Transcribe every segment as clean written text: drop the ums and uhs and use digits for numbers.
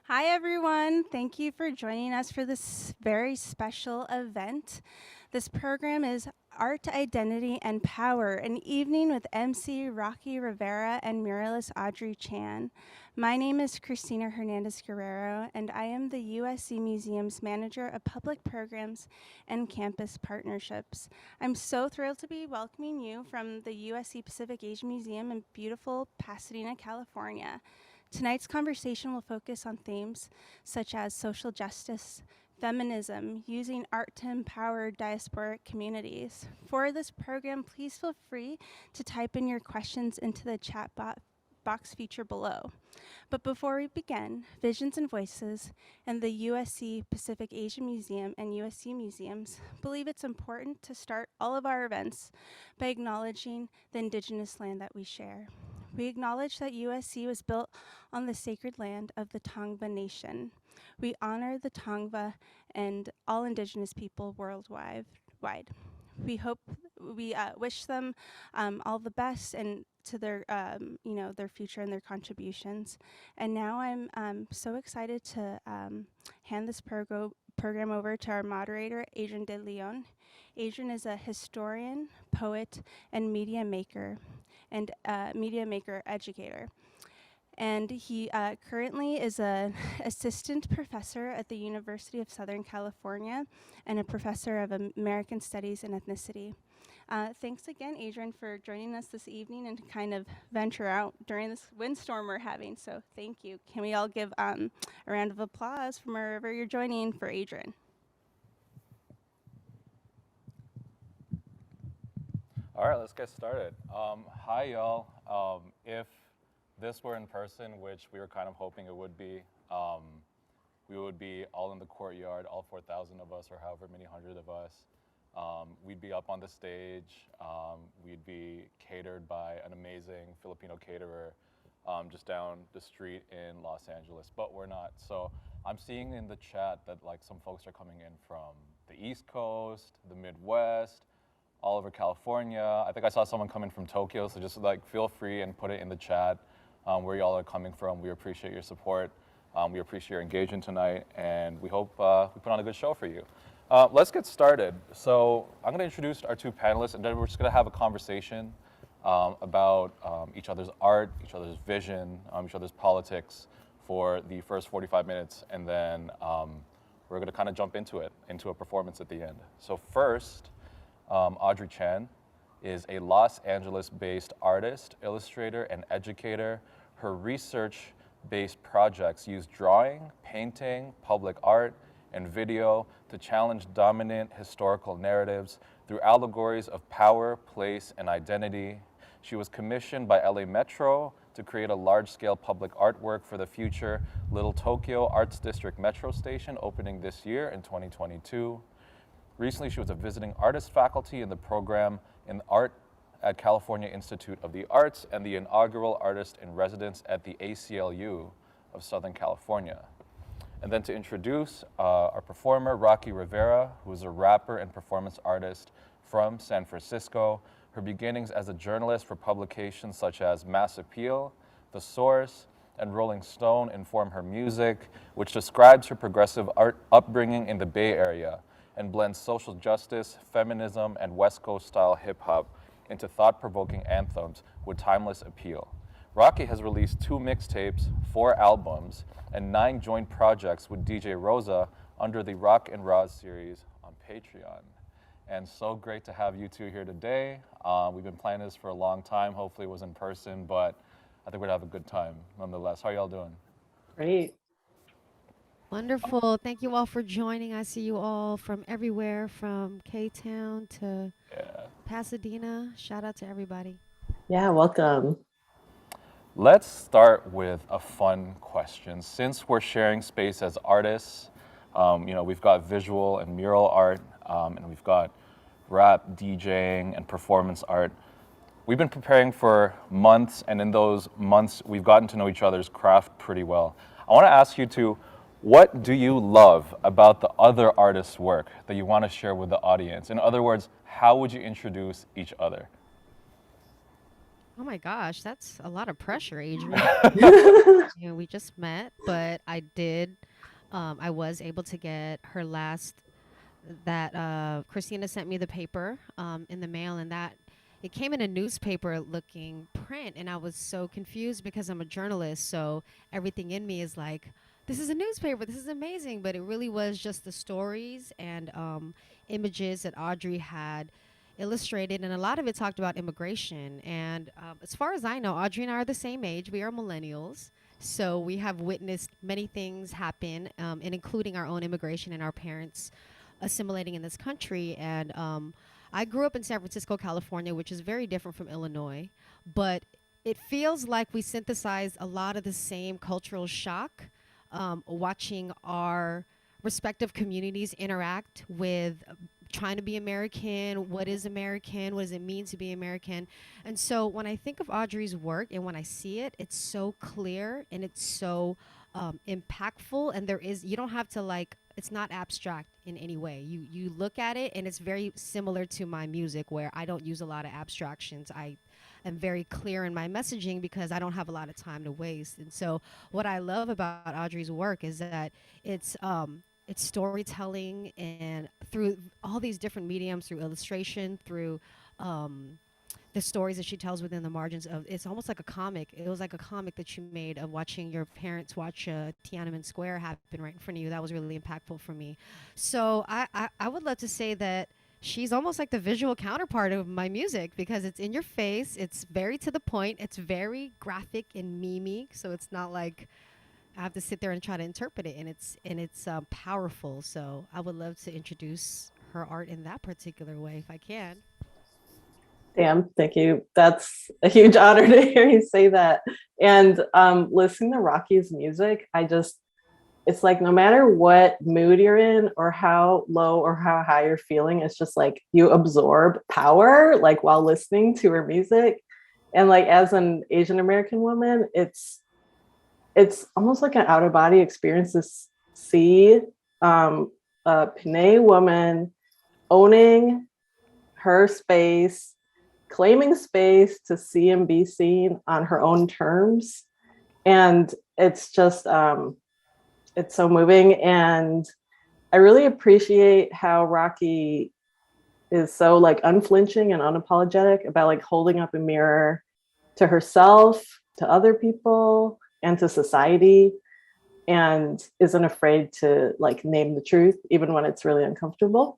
Hi, everyone. Thank you for joining us for this very special event. This program is Art, Identity, and Power, an evening with MC Rocky Rivera and muralist Audrey Chan. My name is Christina Hernandez Guerrero, and I am the USC Museum's Manager of Public Programs and Campus Partnerships. I'm so thrilled to be welcoming you from the USC Pacific Asian Museum in beautiful Pasadena, California. Tonight's conversation will focus on themes such as social justice, feminism, using art to empower diasporic communities. For this program, please feel free to type in your questions into the chat box feature below. But before we begin, Visions and Voices and the USC Pacific Asian Museum and USC Museums believe it's important to start all of our events by acknowledging the indigenous land that we share. We acknowledge that USC was built on the sacred land of the Tongva Nation. We honor the Tongva and all indigenous people worldwide. We wish them all the best and to their their future and their contributions. And now I'm so excited to hand this program over to our moderator, Adrian De Leon. Adrian is a historian, poet, and media maker educator. And he currently is an assistant professor at the University of Southern California and a professor of American Studies and Ethnicity. Thanks again, Adrian, for joining us this evening and to kind of venture out during this windstorm we're having. So thank you. Can we all give a round of applause from wherever you're joining for Adrian? All right, let's get started. Hi, y'all. If this were in person, which we were kind of hoping it would be, we would be all in the courtyard, all 4,000 of us, or however many hundred of us. We'd be up on the stage. We'd be catered by an amazing Filipino caterer just down the street in Los Angeles, but we're not. So I'm seeing in the chat that like some folks are coming in from the East Coast, the Midwest, all over California. I think I saw someone coming from Tokyo, so just like feel free and put it in the chat where y'all are coming from. We appreciate your support. We appreciate your engagement tonight, and we hope we put on a good show for you. Let's get started. So I'm gonna introduce our two panelists, and then we're just gonna have a conversation about each other's art, each other's vision, each other's politics for the first 45 minutes, and then we're gonna kind of jump into a performance at the end. So first, Audrey Chan is a Los Angeles-based artist, illustrator, and educator. Her research-based projects use drawing, painting, public art, and video to challenge dominant historical narratives through allegories of power, place, and identity. She was commissioned by LA Metro to create a large-scale public artwork for the future Little Tokyo Arts District Metro Station opening this year in 2022. Recently, she was a visiting artist faculty in the program in art at California Institute of the Arts and the inaugural artist in residence at the ACLU of Southern California. And then to introduce our performer, Rocky Rivera, who is a rapper and performance artist from San Francisco. Her beginnings as a journalist for publications such as Mass Appeal, The Source, and Rolling Stone inform her music, which describes her progressive art upbringing in the Bay Area and blends social justice, feminism, and West Coast style hip hop into thought-provoking anthems with timeless appeal. Rocky has released 2 mixtapes, 4 albums, and 9 joint projects with DJ Rosa under the Rock and Roz series on Patreon. And so great to have you two here today. We've been planning this for a long time. Hopefully it was in person, but I think we're gonna have a good time nonetheless. How are y'all doing? Great. Wonderful. Thank you all for joining. I see you all from everywhere, from K-Town to Pasadena. Shout out to everybody. Yeah, welcome. Let's start with a fun question. Since we're sharing space as artists, we've got visual and mural art, and we've got rap, DJing, and performance art. We've been preparing for months, and in those months, we've gotten to know each other's craft pretty well. I want to ask you two, what do you love about the other artist's work that you want to share with the audience? In other words, how would you introduce each other? Oh my gosh, that's a lot of pressure, Adrian. You know, we just met, but I was able to get her last that Christina sent me the paper in the mail, and that it came in a newspaper looking print, and I was so confused because I'm a journalist, so everything in me is like, this is a newspaper, this is amazing, but it really was just the stories and images that Audrey had illustrated, and a lot of it talked about immigration. And as far as I know, Audrey and I are the same age. We are millennials. So we have witnessed many things happen, and including our own immigration and our parents assimilating in this country. And I grew up in San Francisco, California, which is very different from Illinois, but it feels like we synthesized a lot of the same cultural shock, watching our respective communities interact with trying to be American, what is American, what does it mean to be American. And so when I think of Audrey's work and when I see it, it's so clear and it's so impactful. And you don't have to like, it's not abstract in any way. You look at it and it's very similar to my music where I don't use a lot of abstractions. I am very clear in my messaging because I don't have a lot of time to waste. And so what I love about Audrey's work is that it's storytelling and through all these different mediums, through illustration, through the stories that she tells within the margins of, it's almost like a comic. It was like a comic that you made of watching your parents watch Tiananmen Square happen right in front of you. That was really impactful for me. So I would love to say that she's almost like the visual counterpart of my music because it's in your face. It's very to the point. It's very graphic and memey. So it's not like I have to sit there and try to interpret it, and it's powerful. So I would love to introduce her art in that particular way if I can. Damn, thank you. That's a huge honor to hear you say that. And listening to Rocky's music, it's like no matter what mood you're in or how low or how high you're feeling, it's just like you absorb power like while listening to her music. And like as an Asian American woman, it's almost like an out of body experience to see a Pinay woman owning her space, claiming space to see and be seen on her own terms. And it's just, it's so moving. And I really appreciate how Rocky is so like unflinching and unapologetic about like holding up a mirror to herself, to other people, and to society, and isn't afraid to like name the truth, even when it's really uncomfortable.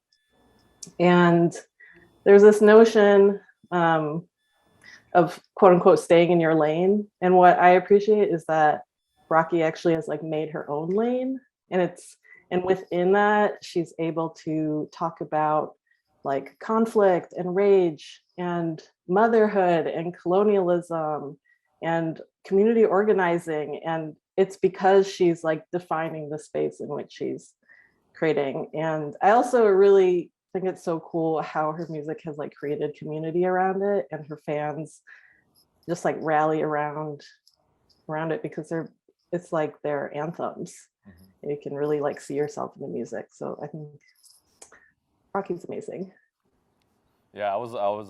And there's this notion of quote unquote staying in your lane. And what I appreciate is that Rocky actually has like made her own lane. And within that, she's able to talk about like conflict and rage and motherhood and colonialism and community organizing. And it's because she's like defining the space in which she's creating. And I also really think it's so cool how her music has like created community around it, and her fans just like rally around it because it's like their anthems. Mm-hmm. You can really like see yourself in the music. So I think Rocky's amazing. Yeah, I was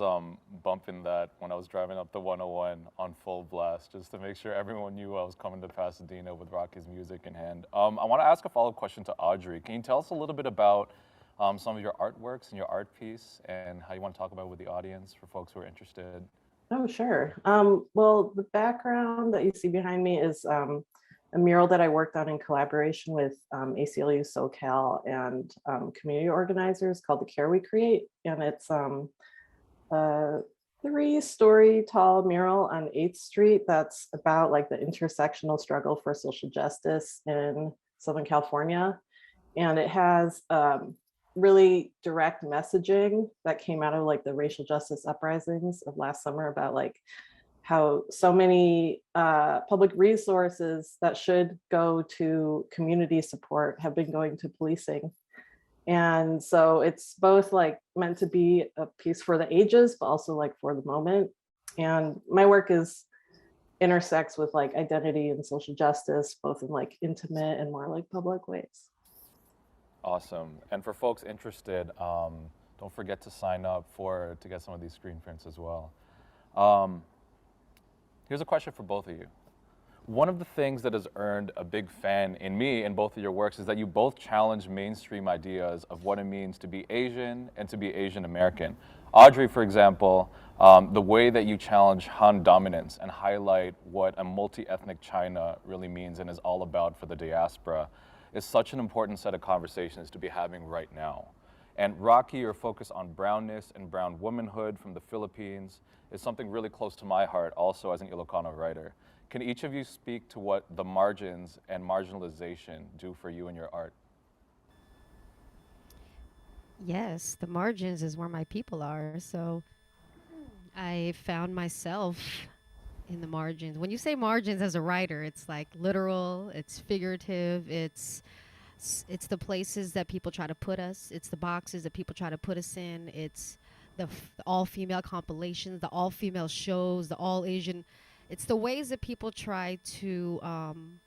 bumping that when I was driving up the 101 on full blast, just to make sure everyone knew I was coming to Pasadena with Rocky's music in hand. I want to ask a follow-up question to Audrey. Can you tell us a little bit about some of your artworks and your art piece and how you want to talk about it with the audience for folks who are interested? Oh, sure. Well, the background that you see behind me is a mural that I worked on in collaboration with ACLU SoCal and community organizers called The Care We Create. And it's a 3-story tall mural on 8th Street that's about like the intersectional struggle for social justice in Southern California. And it has really direct messaging that came out of like the racial justice uprisings of last summer about like how so many public resources that should go to community support have been going to policing. And so it's both like meant to be a piece for the ages, but also like for the moment. And my work intersects with like identity and social justice, both in like intimate and more like public ways. Awesome. And for folks interested, don't forget to sign up to get some of these screen prints as well. Here's a question for both of you. One of the things that has earned a big fan in me in both of your works is that you both challenge mainstream ideas of what it means to be Asian and to be Asian American. Audrey, for example, the way that you challenge Han dominance and highlight what a multi-ethnic China really means and is all about for the diaspora is such an important set of conversations to be having right now. And Rocky, your focus on brownness and brown womanhood from the Philippines is something really close to my heart also as an Ilocano writer. Can each of you speak to what the margins and marginalization do for you in your art? Yes, the margins is where my people are. So I found myself in the margins. When you say margins as a writer, it's like literal, it's figurative, it's the places that people try to put us, it's the boxes that people try to put us in, it's the all-female compilations, the all-female shows, the all-Asian. It's the ways that people try to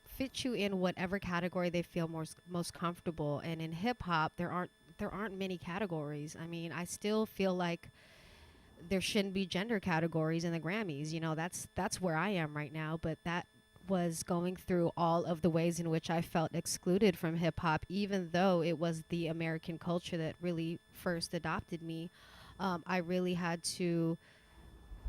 fit you in whatever category they feel most comfortable. And in hip hop, there aren't many categories. I mean, I still feel like there shouldn't be gender categories in the Grammys. You know, that's where I am right now. But that was going through all of the ways in which I felt excluded from hip hop, even though it was the American culture that really first adopted me. I really had to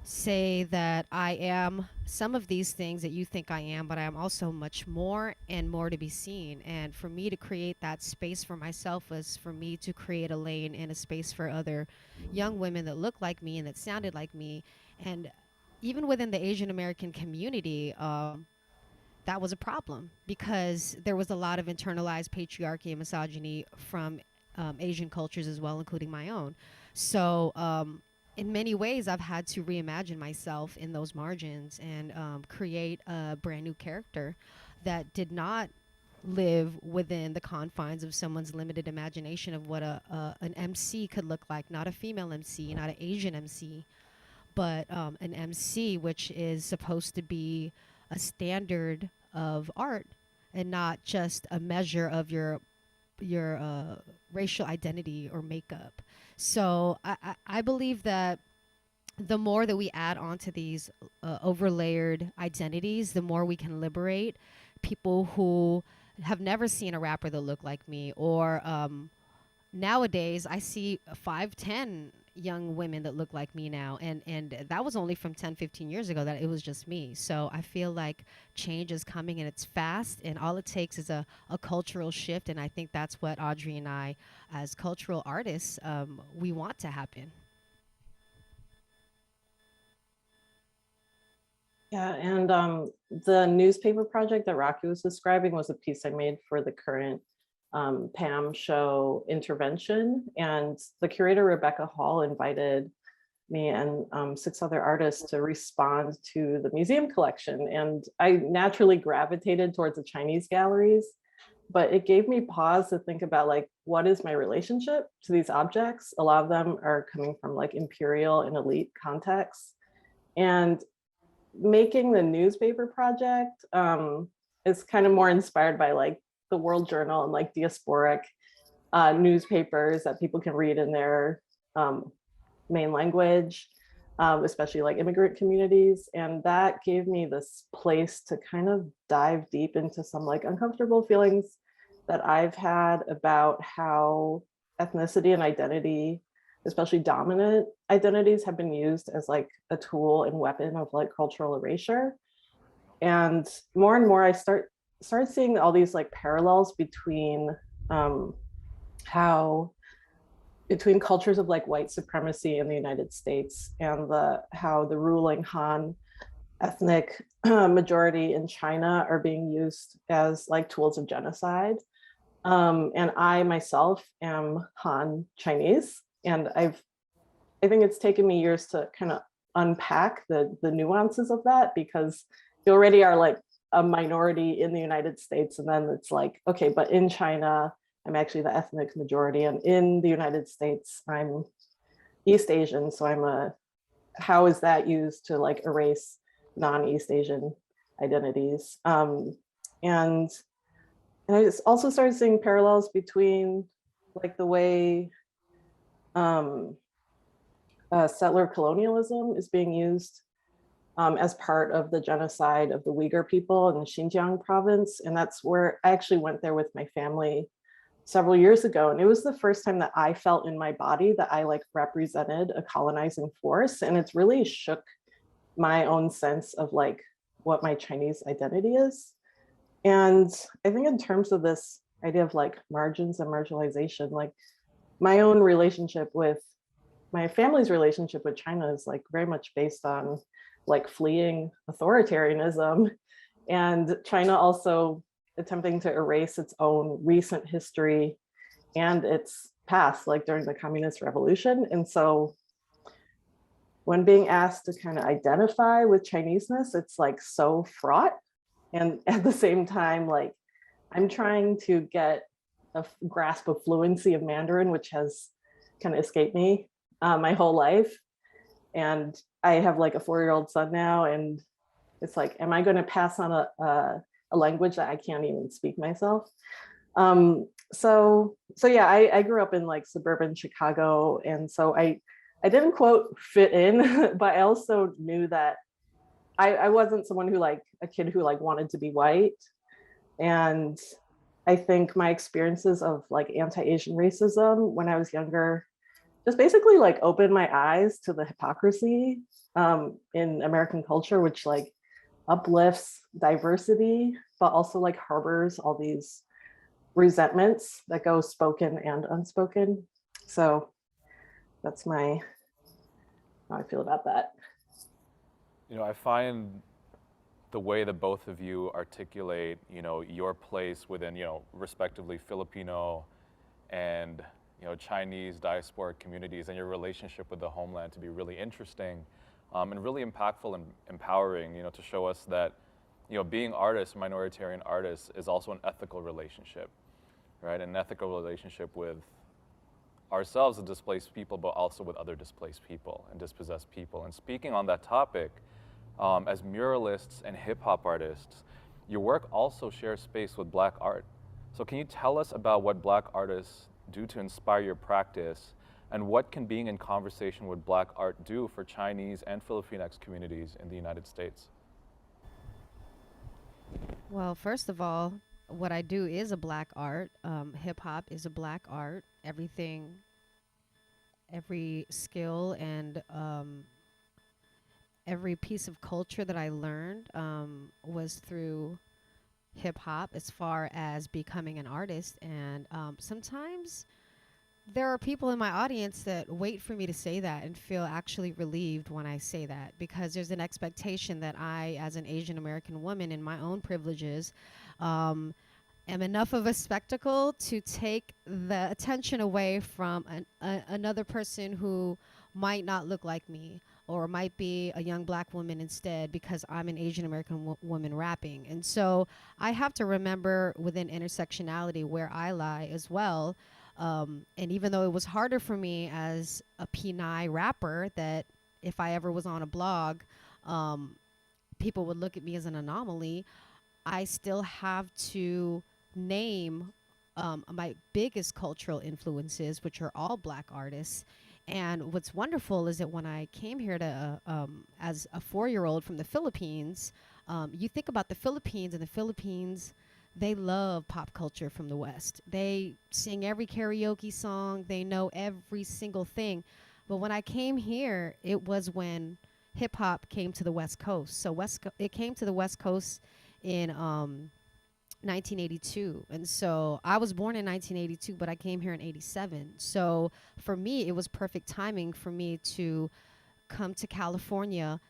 say that I am some of these things that you think I am, but I am also much more and more to be seen. And for me to create that space for myself was for me to create a lane and a space for other young women that look like me and that sounded like me. And even within the Asian American community, that was a problem because there was a lot of internalized patriarchy and misogyny from Asian cultures as well, including my own. So, in many ways, I've had to reimagine myself in those margins and create a brand new character that did not live within the confines of someone's limited imagination of what an MC could look like. Not a female MC, not an Asian MC, but an MC, which is supposed to be a standard of art and not just a measure of your racial identity or makeup. So I believe that the more that we add onto these overlayered identities, the more we can liberate people who have never seen a rapper that look like me. Or nowadays, I see 5'10" young women that look like me now, and that was only from 10-15 years ago that it was just me. So I feel like change is coming and it's fast, and all it takes is a cultural shift. And I think that's what Audrey and I, as cultural artists, we want to happen. Yeah, and the newspaper project that Rocky was describing was a piece I made for the current Pam show Intervention. And the curator, Rebecca Hall, invited me and 6 other artists to respond to the museum collection. And I naturally gravitated towards the Chinese galleries, but it gave me pause to think about, like, what is my relationship to these objects? A lot of them are coming from like imperial and elite contexts. And making the newspaper project is kind of more inspired by like the World Journal and like diasporic newspapers that people can read in their main language, especially like immigrant communities. And that gave me this place to kind of dive deep into some like uncomfortable feelings that I've had about how ethnicity and identity, especially dominant identities, have been used as like a tool and weapon of like cultural erasure. And more I started seeing all these like parallels between how between cultures of like white supremacy in the United States and how the ruling Han ethnic majority in China are being used as like tools of genocide. And I myself am Han Chinese, and I think it's taken me years to kind of unpack the nuances of that, because you already are like a minority in the United States, and then it's like, okay, but in China, I'm actually the ethnic majority, and in the United States, I'm East Asian, so how is that used to like erase non-East Asian identities? And I just also started seeing parallels between like the way settler colonialism is being used as part of the genocide of the Uyghur people in the Xinjiang province. And that's where I actually went there with my family several years ago. And it was the first time that I felt in my body that I like represented a colonizing force. And it's really shook my own sense of like what my Chinese identity is. And I think in terms of this idea of like margins and marginalization, like my own relationship with my family's relationship with China is like very much based on like fleeing authoritarianism, and China also attempting to erase its own recent history and its past, like during the communist revolution. And so when being asked to kind of identify with Chineseness, it's like so fraught. And at the same time, like I'm trying to get a grasp of fluency of Mandarin, which has kind of escaped me my whole life. And I have like a 4-year-old son now, and it's like, am I going to pass on a language that I can't even speak myself? So yeah, I grew up in like suburban Chicago, and so I didn't quote fit in, but I also knew that I wasn't someone who like a kid who like wanted to be white. And I think my experiences of like anti-Asian racism when I was younger just basically like opened my eyes to the hypocrisy in American culture, which like uplifts diversity, but also like harbors all these resentments that go spoken and unspoken. So that's my how I feel about that. You know, I find the way that both of you articulate, you know, your place within, you know, respectively Filipino and, you know, Chinese diasporic communities and your relationship with the homeland to be really interesting and really impactful and empowering, you know, to show us that, you know, being artists, minoritarian artists, is also an ethical relationship, right? An ethical relationship with ourselves as displaced people, but also with other displaced people and dispossessed people. And speaking on that topic, as muralists and hip hop artists, your work also shares space with Black art. So can you tell us about what Black artists do to inspire your practice, and what can being in conversation with Black art do for Chinese and Filipinx communities in the United States? Well, first of all, what I do is a Black art. Hip hop is a Black art. Everything, every skill and every piece of culture that I learned was through hip hop as far as becoming an artist. And sometimes there are people in my audience that wait for me to say that and feel actually relieved when I say that, because there's an expectation that I, as an Asian American woman in my own privileges, am enough of a spectacle to take the attention away from another person who might not look like me or might be a young Black woman instead, because I'm an Asian American woman rapping. And so I have to remember within intersectionality where I lie as well. And even though it was harder for me as a Pinay rapper, that if I ever was on a blog, people would look at me as an anomaly, I still have to name my biggest cultural influences, which are all Black artists. And what's wonderful is that when I came here to, as a 4-year-old from the Philippines, you think about the Philippines, and the Philippines, they love pop culture from the West. They sing every karaoke song, they know every single thing. But when I came here, it was when hip hop came to the West Coast. So it came to the West Coast in 1982. And so I was born in 1982, but I came here in 87. So for me, it was perfect timing for me to come to California,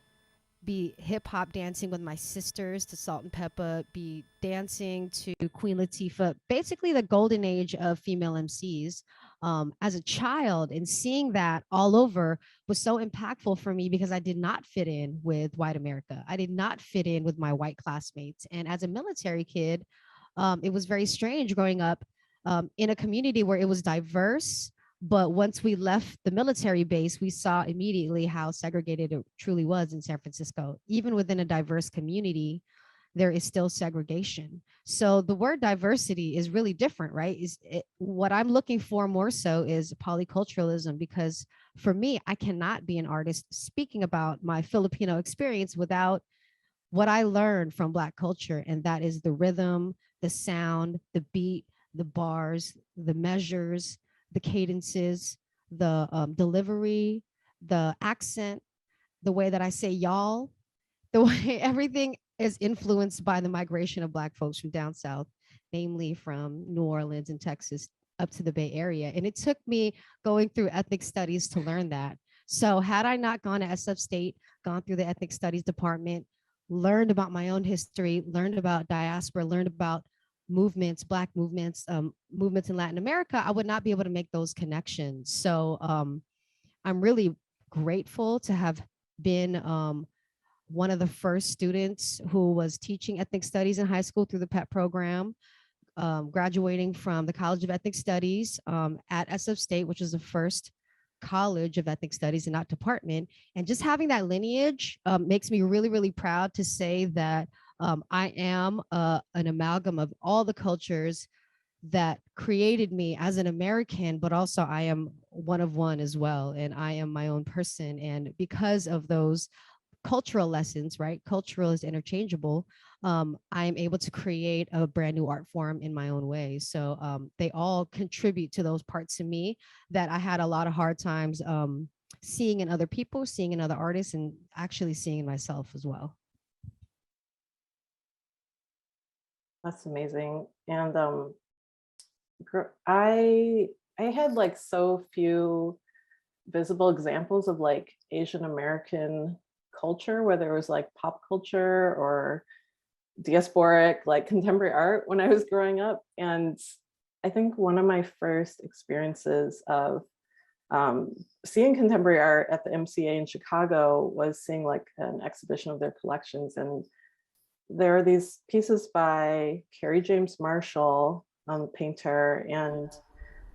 be hip hop dancing with my sisters to Salt and Peppa, be dancing to Queen Latifah, basically the golden age of female MCs. As a child, and seeing that all over was so impactful for me, because I did not fit in with white America. I did not fit in with my white classmates. And as a military kid, it was very strange growing up in a community where it was diverse. But once we left the military base, we saw immediately how segregated it truly was in San Francisco. Even within a diverse community, there is still segregation. So the word diversity is really different, right? What I'm looking for more so is polyculturalism, because for me, I cannot be an artist speaking about my Filipino experience without what I learned from Black culture, and that is the rhythm, the sound, the beat, the bars, the measures, the cadences, the delivery, the accent, the way that I say y'all, the way everything is influenced by the migration of Black folks from down south, namely from New Orleans and Texas up to the Bay Area. And it took me going through ethnic studies to learn that. So had I not gone to SF State, gone through the ethnic studies department, learned about my own history, learned about diaspora, learned about movements, Black movements, movements in Latin America, I would not be able to make those connections. So I'm really grateful to have been one of the first students who was teaching ethnic studies in high school through the PET program, graduating from the College of Ethnic Studies at SF State, which was the first college of ethnic studies and not department. And just having that lineage makes me really, really proud to say that I am an amalgam of all the cultures that created me as an American, but also I am one of one as well. And I am my own person. And because of those cultural lessons, right? Cultural is interchangeable. I am able to create a brand new art form in my own way. So they all contribute to those parts of me that I had a lot of hard times seeing in other people, seeing in other artists, and actually seeing in myself as well. That's amazing. And I had like so few visible examples of like Asian American culture, whether it was like pop culture or diasporic, like contemporary art when I was growing up. And I think one of my first experiences of seeing contemporary art at the MCA in Chicago was seeing like an exhibition of their collections. And there are these pieces by Carrie James Marshall, painter, and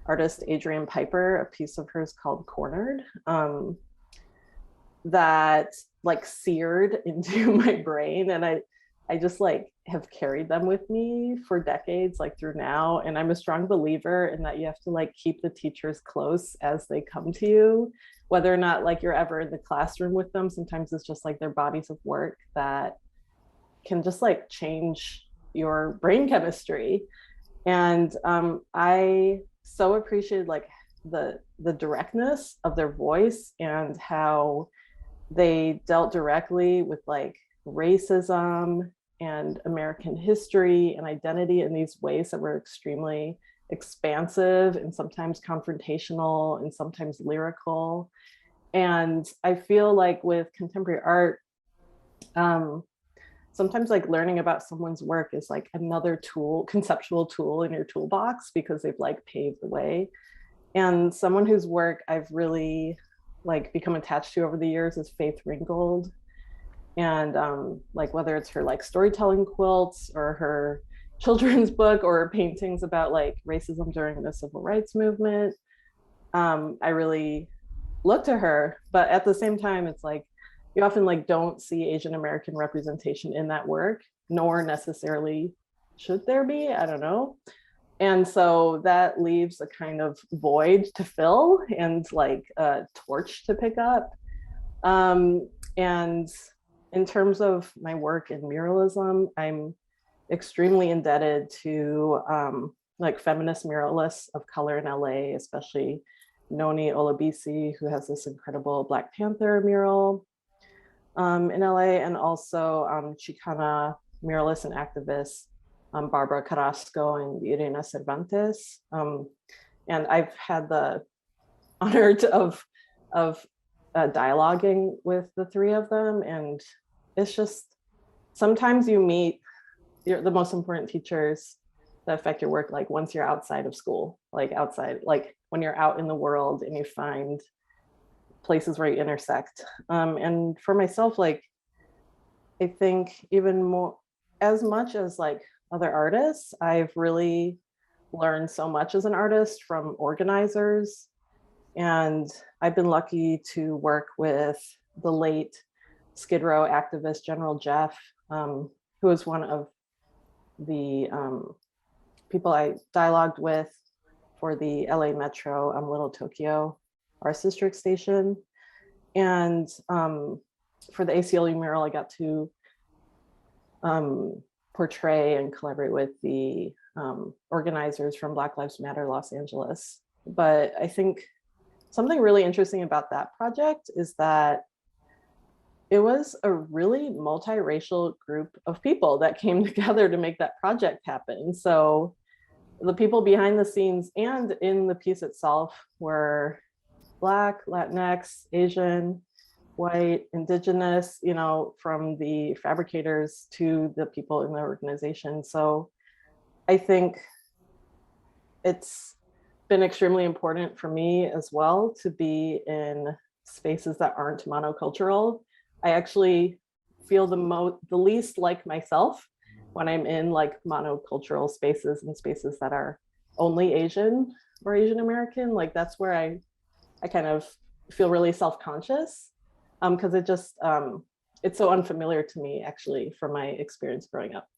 artist Adrian Piper, a piece of hers called Cornered, that like seared into my brain. And I just like have carried them with me for decades, like through now. And I'm a strong believer in that you have to like keep the teachers close as they come to you, whether or not like you're ever in the classroom with them. Sometimes it's just like their bodies of work that can just like change your brain chemistry. And I so appreciated like the directness of their voice and how they dealt directly with like racism and American history and identity in these ways that were extremely expansive and sometimes confrontational and sometimes lyrical. And I feel like with contemporary art, sometimes like learning about someone's work is like another tool, conceptual tool in your toolbox, because they've like paved the way. And someone whose work I've really like become attached to over the years is Faith Ringgold. And like whether it's her like storytelling quilts or her children's book or her paintings about like racism during the civil rights movement, I really look to her. But at the same time, it's like you often like don't see Asian American representation in that work, nor necessarily should there be, I don't know. And so that leaves a kind of void to fill and like a torch to pick up. And in terms of my work in muralism, I'm extremely indebted to like feminist muralists of color in LA, especially Noni Olabisi, who has this incredible Black Panther mural in LA, and also Chicana muralist and activist Barbara Carrasco and Irena Cervantes. And I've had the honor of dialoguing with the three of them. And it's just, sometimes you meet the most important teachers that affect your work, like once you're outside of school, like outside, like when you're out in the world and you find places where you intersect. And for myself, like, I think even more, as much as like other artists, I've really learned so much as an artist from organizers. And I've been lucky to work with the late Skid Row activist General Jeff, who was one of the people I dialogued with for the LA Metro Little Tokyo Arts District station. And for the ACLU mural, I got to portray and collaborate with the organizers from Black Lives Matter Los Angeles. But I think something really interesting about that project is that it was a really multiracial group of people that came together to make that project happen. So the people behind the scenes and in the piece itself were Black, Latinx, Asian, white, Indigenous, you know, from the fabricators to the people in the organization. So I think it's been extremely important for me as well to be in spaces that aren't monocultural. I actually feel the least like myself when I'm in like monocultural spaces and spaces that are only Asian or Asian American. Like that's where I kind of feel really self-conscious because it just it's so unfamiliar to me actually from my experience growing up.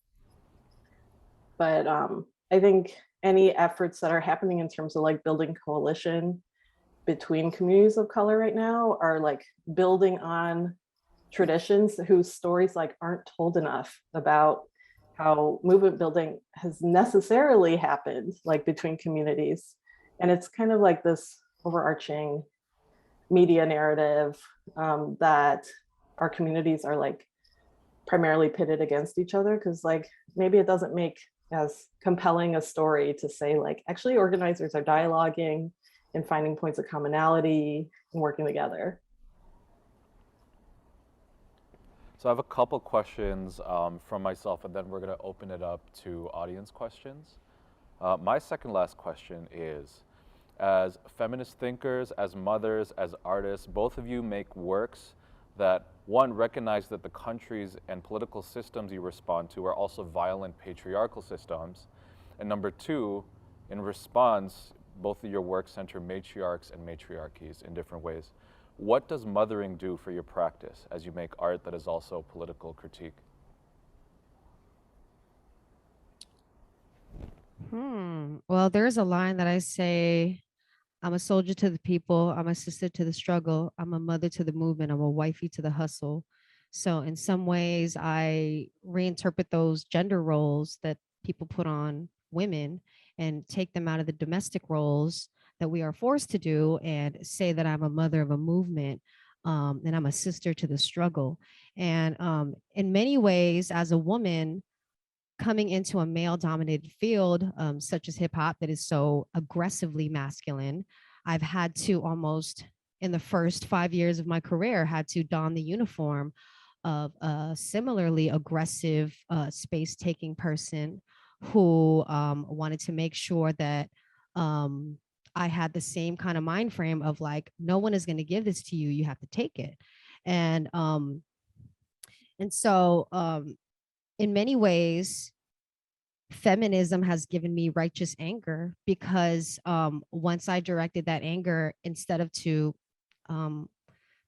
But I think any efforts that are happening in terms of like building coalition between communities of color right now are like building on traditions whose stories like aren't told enough about how movement building has necessarily happened like between communities. And it's kind of like this overarching media narrative that our communities are like primarily pitted against each other because like maybe it doesn't make as compelling a story to say like actually organizers are dialoguing and finding points of commonality and working together. So I have a couple questions from myself, and then we're going to open it up to audience questions. My second last question is, as feminist thinkers, as mothers, as artists, both of you make works that, one, recognize that the countries and political systems you respond to are also violent patriarchal systems, and number two, in response, both of your works center matriarchs and matriarchies in different ways. What does mothering do for your practice as you make art that is also political critique? Well, there's a line that I say, I'm a soldier to the people, I'm a sister to the struggle, I'm a mother to the movement, I'm a wifey to the hustle. So in some ways, I reinterpret those gender roles that people put on women and take them out of the domestic roles that we are forced to do and say that I'm a mother of a movement, and I'm a sister to the struggle. And in many ways, as a woman, coming into a male dominated field such as hip hop that is so aggressively masculine, I've had to almost in the first 5 years of my career had to don the uniform of a similarly aggressive space taking person who wanted to make sure that I had the same kind of mind frame of like, no one is going to give this to you, you have to take it. And so in many ways, feminism has given me righteous anger because once I directed that anger instead of to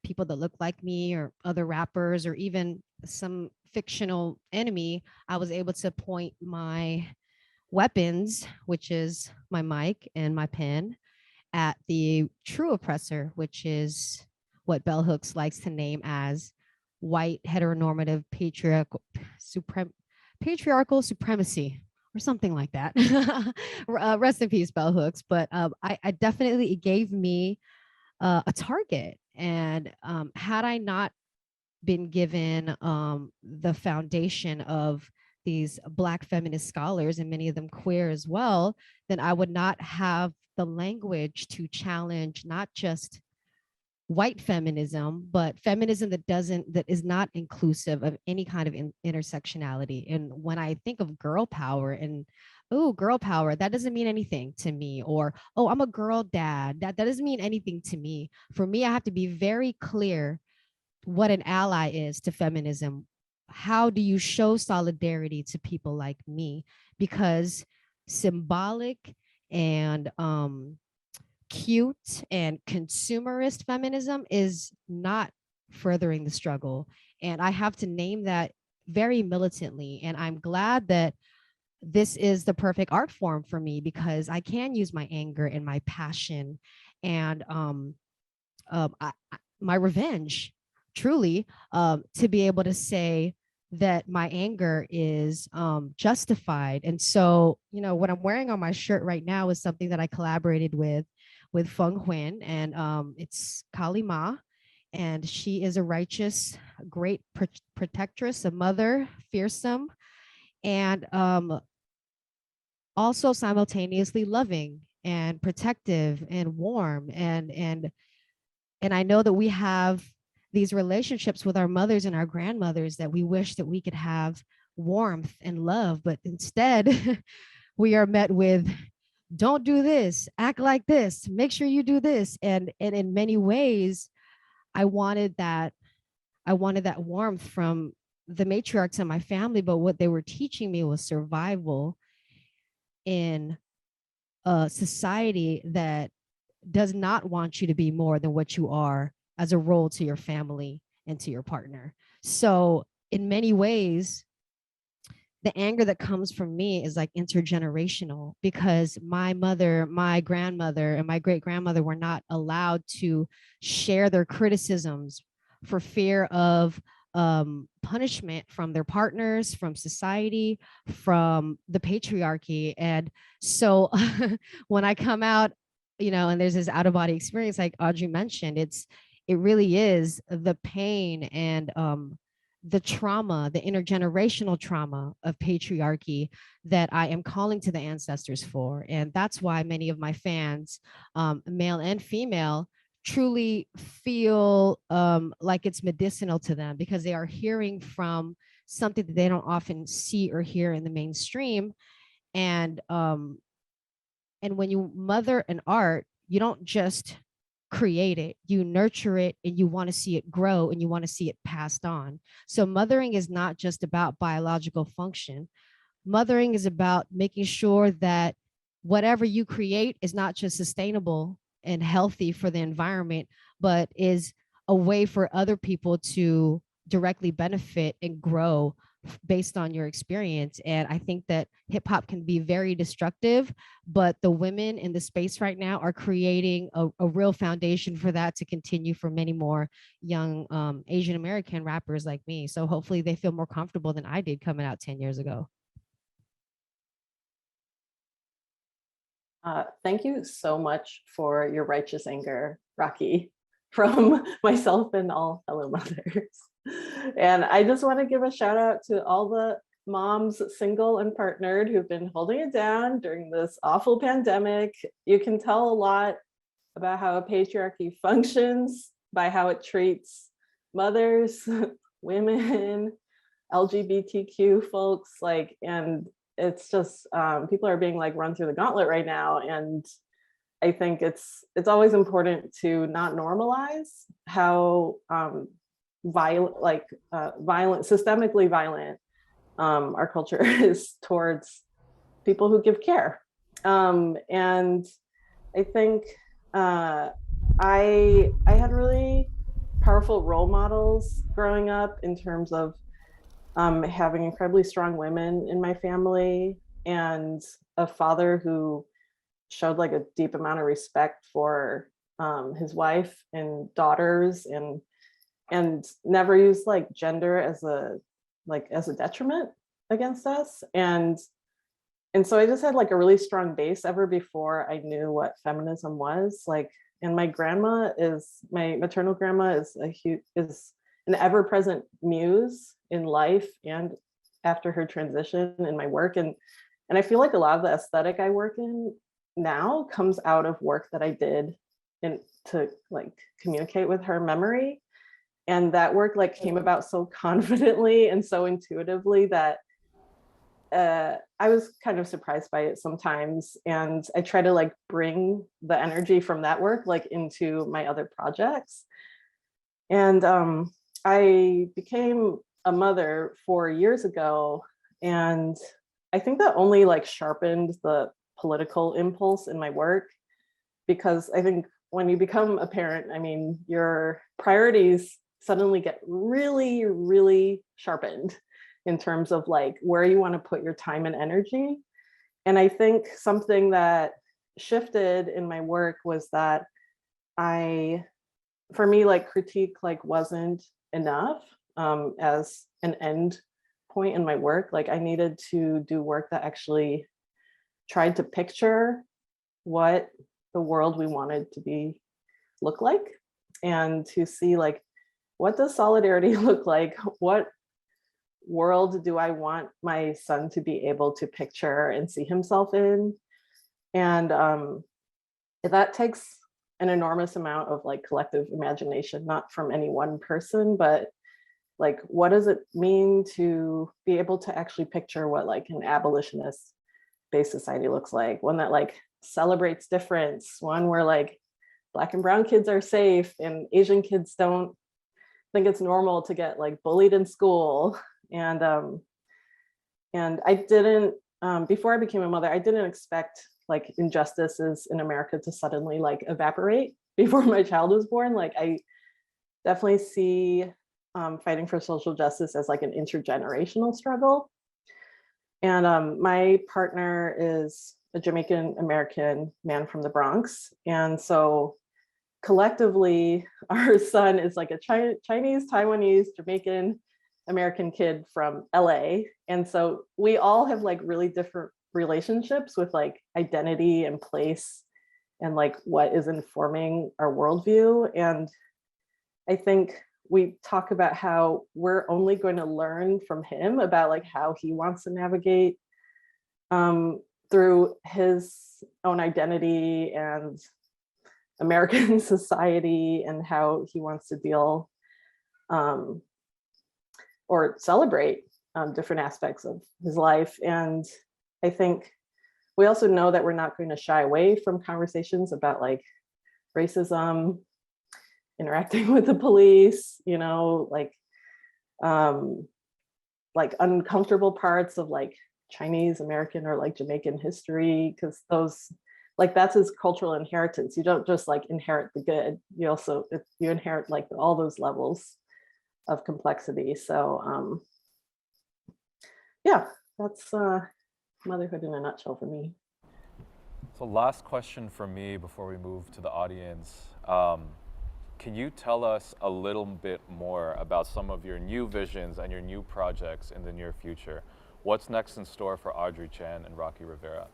people that look like me or other rappers or even some fictional enemy, I was able to point my weapons, which is my mic and my pen, at the true oppressor, which is what Bell Hooks likes to name as white heteronormative patriarchal supremacy or something like that. Rest in peace, Bell Hooks. But I definitely, it gave me a target. And had I not been given the foundation of these Black feminist scholars, and many of them queer as well, then I would not have the language to challenge not just white feminism, but feminism that is not inclusive of any kind of intersectionality. And when I think of girl power and girl power, that doesn't mean anything to me. Or, oh, I'm a girl dad. That doesn't mean anything to me. For me, I have to be very clear what an ally is to feminism. How do you show solidarity to people like me? Because symbolic and cute and consumerist feminism is not furthering the struggle. And I have to name that very militantly. And I'm glad that this is the perfect art form for me, because I can use my anger and my passion and my revenge, truly, to be able to say that my anger is justified. And so, what I'm wearing on my shirt right now is something that I collaborated with Feng Huyen, and it's Kali Ma, and she is a righteous, great protectress, a mother, fearsome, and also simultaneously loving and protective and warm. And I know that we have these relationships with our mothers and our grandmothers that we wish that we could have warmth and love, but instead we are met with, don't do this, act like this, make sure you do this. And in many ways, I wanted that warmth from the matriarchs in my family, but what they were teaching me was survival in a society that does not want you to be more than what you are as a role to your family and to your partner. So in many ways, the anger that comes from me is like intergenerational, because my mother, my grandmother, and my great grandmother were not allowed to share their criticisms for fear of punishment from their partners, from society, from the patriarchy. And so when I come out, and there's this out of body experience, like Audrey mentioned, it really is the pain and the trauma, the intergenerational trauma of patriarchy that I am calling to the ancestors for. And that's why many of my fans, male and female, truly feel like it's medicinal to them, because they are hearing from something that they don't often see or hear in the mainstream. And when you mother an art, you don't just create it, you nurture it, and you want to see it grow, and you want to see it passed on. So mothering is not just about biological function. Mothering is about making sure that whatever you create is not just sustainable and healthy for the environment, but is a way for other people to directly benefit and grow based on your experience. And I think that hip hop can be very destructive, but the women in the space right now are creating a real foundation for that to continue for many more young Asian American rappers like me. So hopefully they feel more comfortable than I did coming out 10 years ago. Thank you so much for your righteous anger, Rocky, from myself and all fellow mothers. And I just want to give a shout out to all the moms, single and partnered, who've been holding it down during this awful pandemic. You can tell a lot about how a patriarchy functions by how it treats mothers, women, LGBTQ folks, and it's just people are being run through the gauntlet right now. And I think it's always important to not normalize how violent, systemically violent our culture is towards people who give care. And I think I had really powerful role models growing up in terms of having incredibly strong women in my family, and a father who showed a deep amount of respect for his wife and daughters, and never used gender as a detriment against us. And so I just had a really strong base ever before I knew what feminism was. And my maternal grandma is an ever-present muse in life and after her transition in my work. And I feel like a lot of the aesthetic I work in now comes out of work that I did to communicate with her memory. And that work came about so confidently and so intuitively that I was kind of surprised by it sometimes. And I try to bring the energy from that work into my other projects. And I became a mother 4 years ago, and I think that only sharpened the political impulse in my work, because I think when you become a parent, your priorities suddenly get really, really sharpened. in terms of like where you want to put your time and energy. And I think something that shifted in my work was that for me, like critique like wasn't enough as an end point in my work. Like I needed to do work that actually tried to picture what the world we wanted to be look like, and to see like, what does solidarity look like? What world do I want my son to be able to picture and see himself in? And that takes an enormous amount of like collective imagination, not from any one person, but like, what does it mean to be able to actually picture what like an abolitionist based society looks like, one that like celebrates difference, one where like Black and brown kids are safe and Asian kids don't think it's normal to get like bullied in school. And I didn't, before I became a mother, I didn't expect like injustices in America to suddenly like evaporate before my child was born. Like I definitely see fighting for social justice as like an intergenerational struggle. And my partner is a Jamaican American man from the Bronx. And so collectively, our son is like a Chinese, Taiwanese, Jamaican American kid from LA. And so we all have like really different relationships with like identity and place and like what is informing our worldview. And I think we talk about how we're only going to learn from him about like how he wants to navigate through his own identity and American society, and how he wants to deal or celebrate different aspects of his life. And I think we also know that we're not going to shy away from conversations about like racism, interacting with the police, you know, like uncomfortable parts of like Chinese American or like Jamaican history, because those, like, that's his cultural inheritance. You don't just like inherit the good, you also you inherit like all those levels of complexity. So yeah, that's motherhood in a nutshell for me. So last question for me before we move to the audience. Can you tell us a little bit more about some of your new visions and your new projects in the near future? What's next in store for Audrey Chan and Rocky Rivera?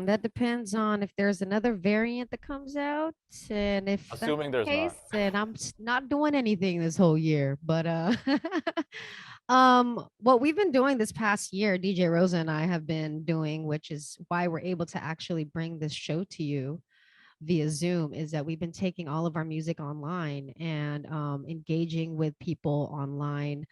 That depends on if there's another variant that comes out, and if that's Assuming the there's case, not. then I'm not doing anything this whole year. But what we've been doing this past year, DJ Rosa and I have been doing, which is why we're able to actually bring this show to you via Zoom, is that we've been taking all of our music online and engaging with people online,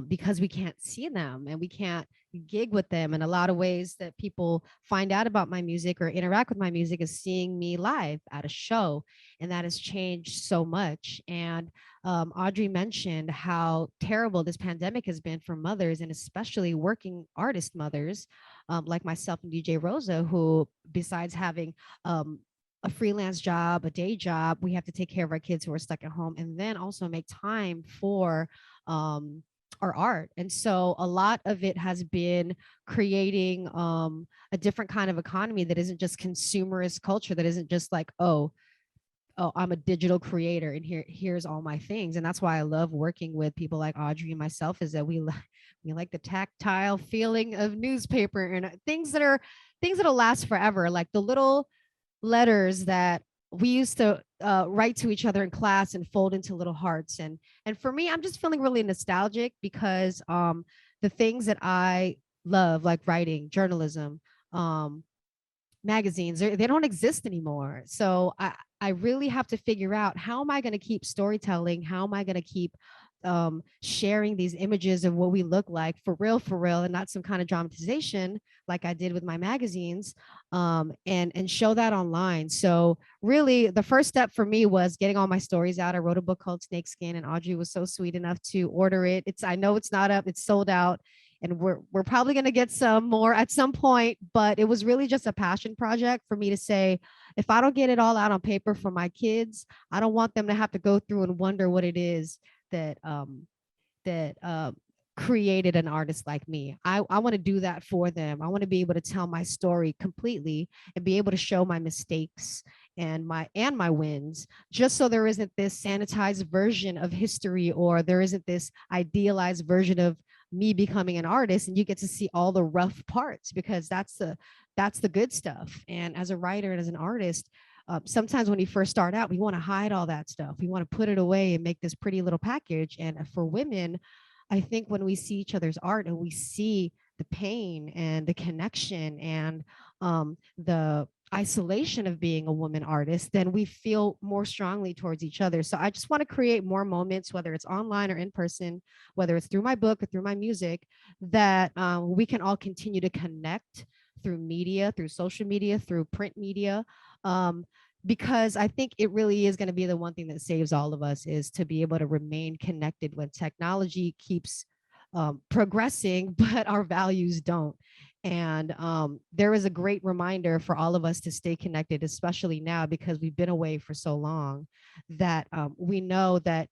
because we can't see them and we can't gig with them. And a lot of ways that people find out about my music or interact with my music is seeing me live at a show. And that has changed so much. And Audrey mentioned how terrible this pandemic has been for mothers, and especially working artist mothers, like myself and DJ Rosa, who, besides having a freelance job, a day job, we have to take care of our kids who are stuck at home, and then also make time for our art. And so a lot of it has been creating a different kind of economy that isn't just consumerist culture, that isn't just like, oh, I'm a digital creator and here's all my things. And that's why I love working with people like Audrey and myself, is that we like the tactile feeling of newspaper and things that'll last forever, like the little letters that we used to write to each other in class and fold into little hearts. And for me, I'm just feeling really nostalgic, because the things that I love, like writing, journalism, magazines, they don't exist anymore. So I really have to figure out, how am I going to keep storytelling? How am I going to keep sharing these images of what we look like for real, and not some kind of dramatization like I did with my magazines, and show that online. So really, the first step for me was getting all my stories out. I wrote a book called Snakeskin, and Audrey was so sweet enough to order it. I know it's not up, it's sold out. and we're probably going to get some more at some point, but it was really just a passion project for me to say, if I don't get it all out on paper for my kids, I don't want them to have to go through and wonder what it is that created an artist like me. I want to do that for them. I want to be able to tell my story completely and be able to show my mistakes and my wins, just so there isn't this sanitized version of history, or there isn't this idealized version of me becoming an artist and you get to see all the rough parts, because that's the good stuff. And as a writer and as an artist, sometimes when you first start out, we want to hide all that stuff. We want to put it away and make this pretty little package. And for women, I think when we see each other's art and we see the pain and the connection and the isolation of being a woman artist, then we feel more strongly towards each other. So I just want to create more moments, whether it's online or in person, whether it's through my book or through my music, that we can all continue to connect through media, through social media, through print media. Because I think it really is going to be the one thing that saves all of us, is to be able to remain connected when technology keeps progressing, but our values don't. And there is a great reminder for all of us to stay connected, especially now because we've been away for so long, that we know that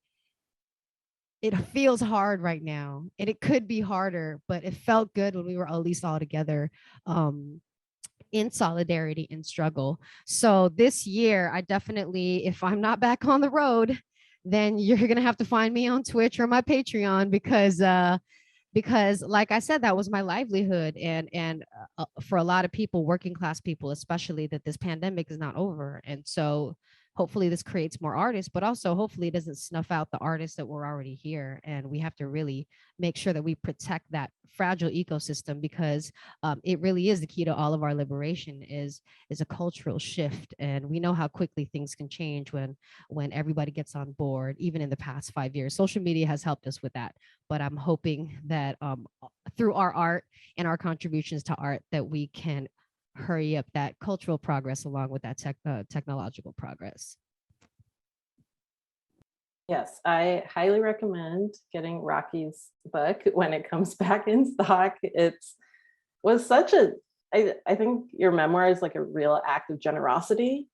it feels hard right now and it could be harder, but it felt good when we were at least all together. In solidarity and struggle. So this year, I definitely, if I'm not back on the road, then you're gonna have to find me on Twitch or my Patreon, because like I said, that was my livelihood. And for a lot of people, working class people especially, that this pandemic is not over. And so hopefully this creates more artists, but also hopefully it doesn't snuff out the artists that were already here. And we have to really make sure that we protect that fragile ecosystem, because it really is the key to all of our liberation is a cultural shift. And we know how quickly things can change when everybody gets on board. Even in the past 5 years, social media has helped us with that. But I'm hoping that through our art and our contributions to art, that we can hurry up that cultural progress along with that technological progress. Yes, I highly recommend getting Rocky's book when it comes back in stock. I think your memoir is like a real act of generosity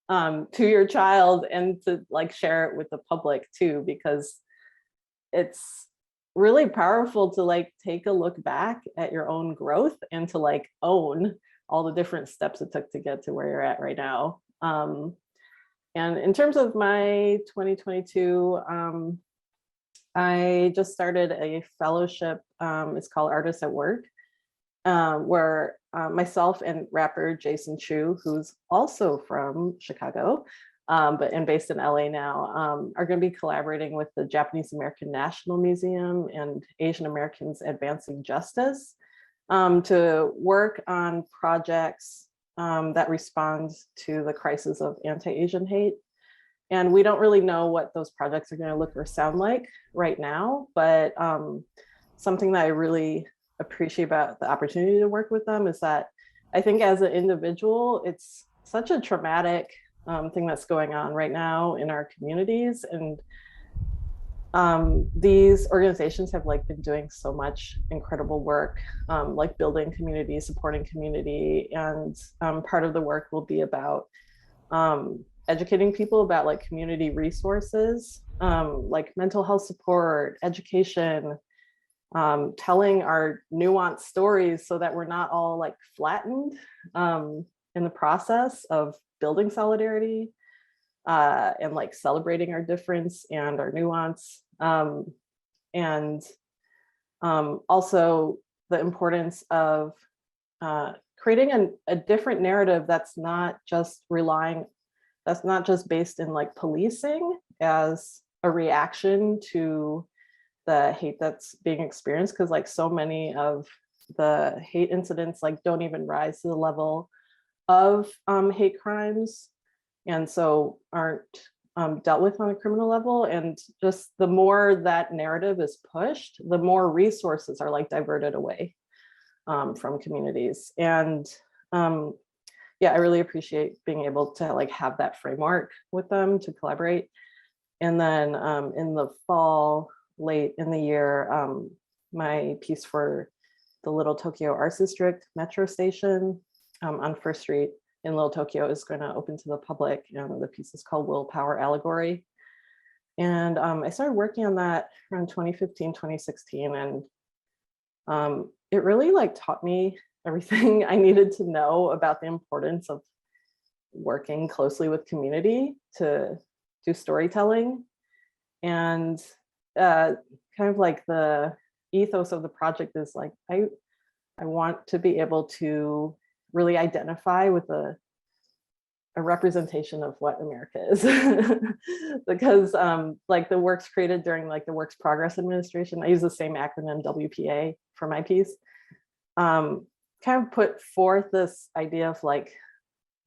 to your child, and to like share it with the public too, because it's really powerful to like take a look back at your own growth and to like own all the different steps it took to get to where you're at right now. And in terms of my 2022, I just started a fellowship. It's called Artists at Work, where myself and rapper Jason Chu, who's also from Chicago, but based in LA now, are going to be collaborating with the Japanese American National Museum and Asian Americans Advancing Justice, to work on projects that respond to the crisis of anti-Asian hate. And we don't really know what those projects are going to look or sound like right now, but something that I really appreciate about the opportunity to work with them is that I think as an individual, it's such a traumatic thing that's going on right now in our communities. And these organizations have like been doing so much incredible work, like building community, supporting community. And part of the work will be about educating people about like community resources, like mental health support, education, telling our nuanced stories so that we're not all like flattened in the process of building solidarity, and like celebrating our difference and our nuance. And also the importance of creating a different narrative that's not just based in like policing as a reaction to the hate that's being experienced, because like so many of the hate incidents like don't even rise to the level of hate crimes, and so aren't dealt with on a criminal level. And just the more that narrative is pushed, the more resources are like diverted away from communities. And yeah, I really appreciate being able to like have that framework with them to collaborate. And then in the fall, late in the year, my piece for the Little Tokyo Arts District metro station on First Street in Little Tokyo is going to open to the public. The piece is called Willpower Allegory. And I started working on that around 2015, 2016. And it really like taught me everything I needed to know about the importance of working closely with community to do storytelling. And kind of like the ethos of the project is like, I want to be able to really identify with a representation of what America is. Because like the works created during like the Works Progress Administration, I use the same acronym WPA for my piece, kind of put forth this idea of like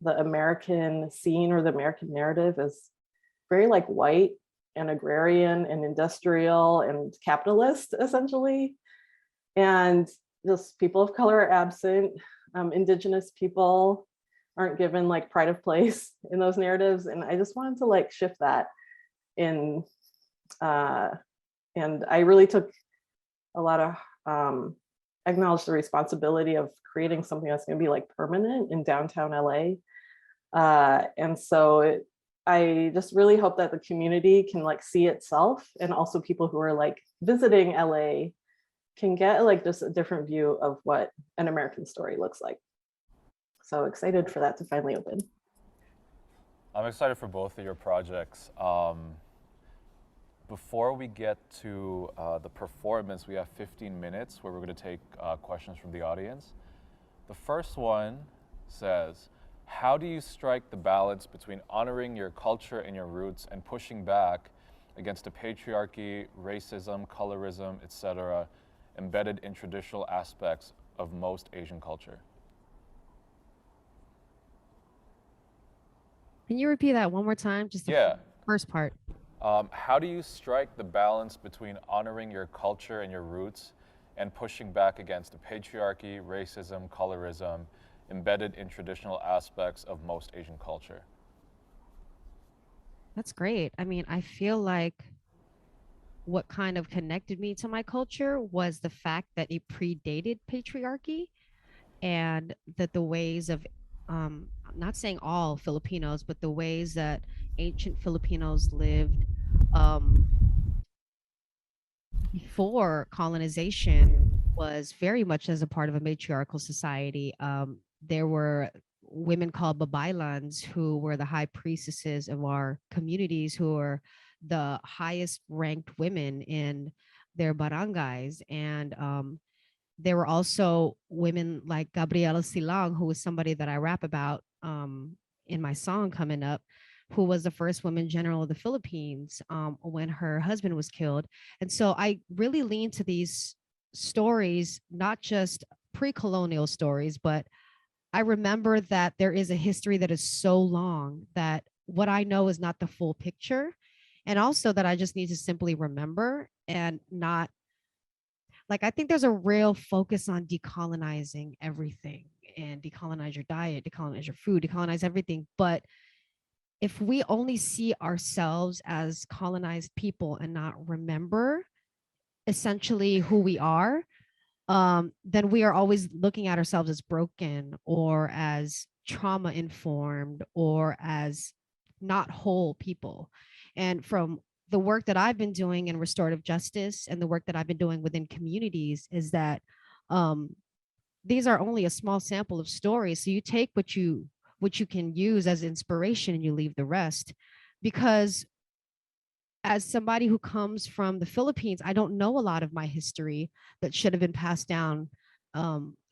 the American scene or the American narrative is very like white and agrarian and industrial and capitalist essentially. And just people of color are absent. Indigenous people aren't given like pride of place in those narratives. And I just wanted to like shift that in, and I really took a lot of, acknowledged the responsibility of creating something that's gonna be like permanent in downtown LA. And so I just really hope that the community can like see itself, and also people who are like visiting LA can get like just a different view of what an American story looks like. So excited for that to finally open. I'm excited for both of your projects. Before we get to the performance, we have 15 minutes where we're going to take questions from the audience. The first one says, how do you strike the balance between honoring your culture and your roots and pushing back against the patriarchy, racism, colorism, etc., embedded in traditional aspects of most Asian culture? Can you repeat that one more time? Just the first part. How do you strike the balance between honoring your culture and your roots and pushing back against the patriarchy, racism, colorism, embedded in traditional aspects of most Asian culture? That's great. I mean, I feel like what kind of connected me to my culture was the fact that it predated patriarchy, and that the ways of, I'm not saying all Filipinos, but the ways that ancient Filipinos lived before colonization was very much as a part of a matriarchal society. There were women called babaylans who were the high priestesses of our communities, who were the highest ranked women in their barangays. And there were also women like Gabriela Silang, who was somebody that I rap about in my song coming up, who was the first woman general of the Philippines when her husband was killed. And so I really lean to these stories, not just pre-colonial stories, but I remember that there is a history that is so long that what I know is not the full picture. And also that I just need to simply remember and not, like, I think there's a real focus on decolonizing everything, and decolonize your diet, decolonize your food, decolonize everything. But if we only see ourselves as colonized people and not remember essentially who we are, then we are always looking at ourselves as broken or as trauma informed or as not whole people. And from the work that I've been doing in restorative justice and the work that I've been doing within communities is that these are only a small sample of stories. So you take what you can use as inspiration and you leave the rest. Because as somebody who comes from the Philippines, I don't know a lot of my history that should have been passed down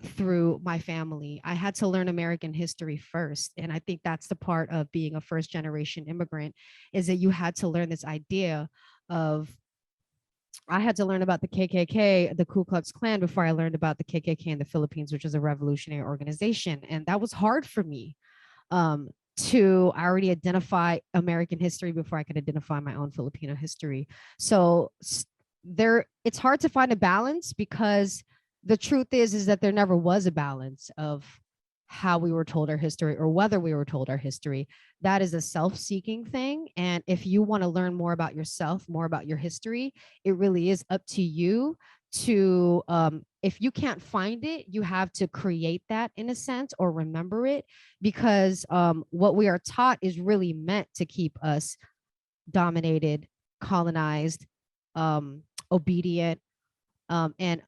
through my family. I had to learn American history first. And I think that's the part of being a first generation immigrant, is that you had to learn this idea of, I had to learn about the KKK, the Ku Klux Klan, before I learned about the KKK in the Philippines, which is a revolutionary organization. And that was hard for me to already identify American history before I could identify my own Filipino history. So it's hard to find a balance, because the truth is that there never was a balance of how we were told our history or whether we were told our history. That is a self-seeking thing. And if you want to learn more about yourself, more about your history, it really is up to you to if you can't find it, you have to create that in a sense or remember it, because what we are taught is really meant to keep us dominated, colonized, obedient, and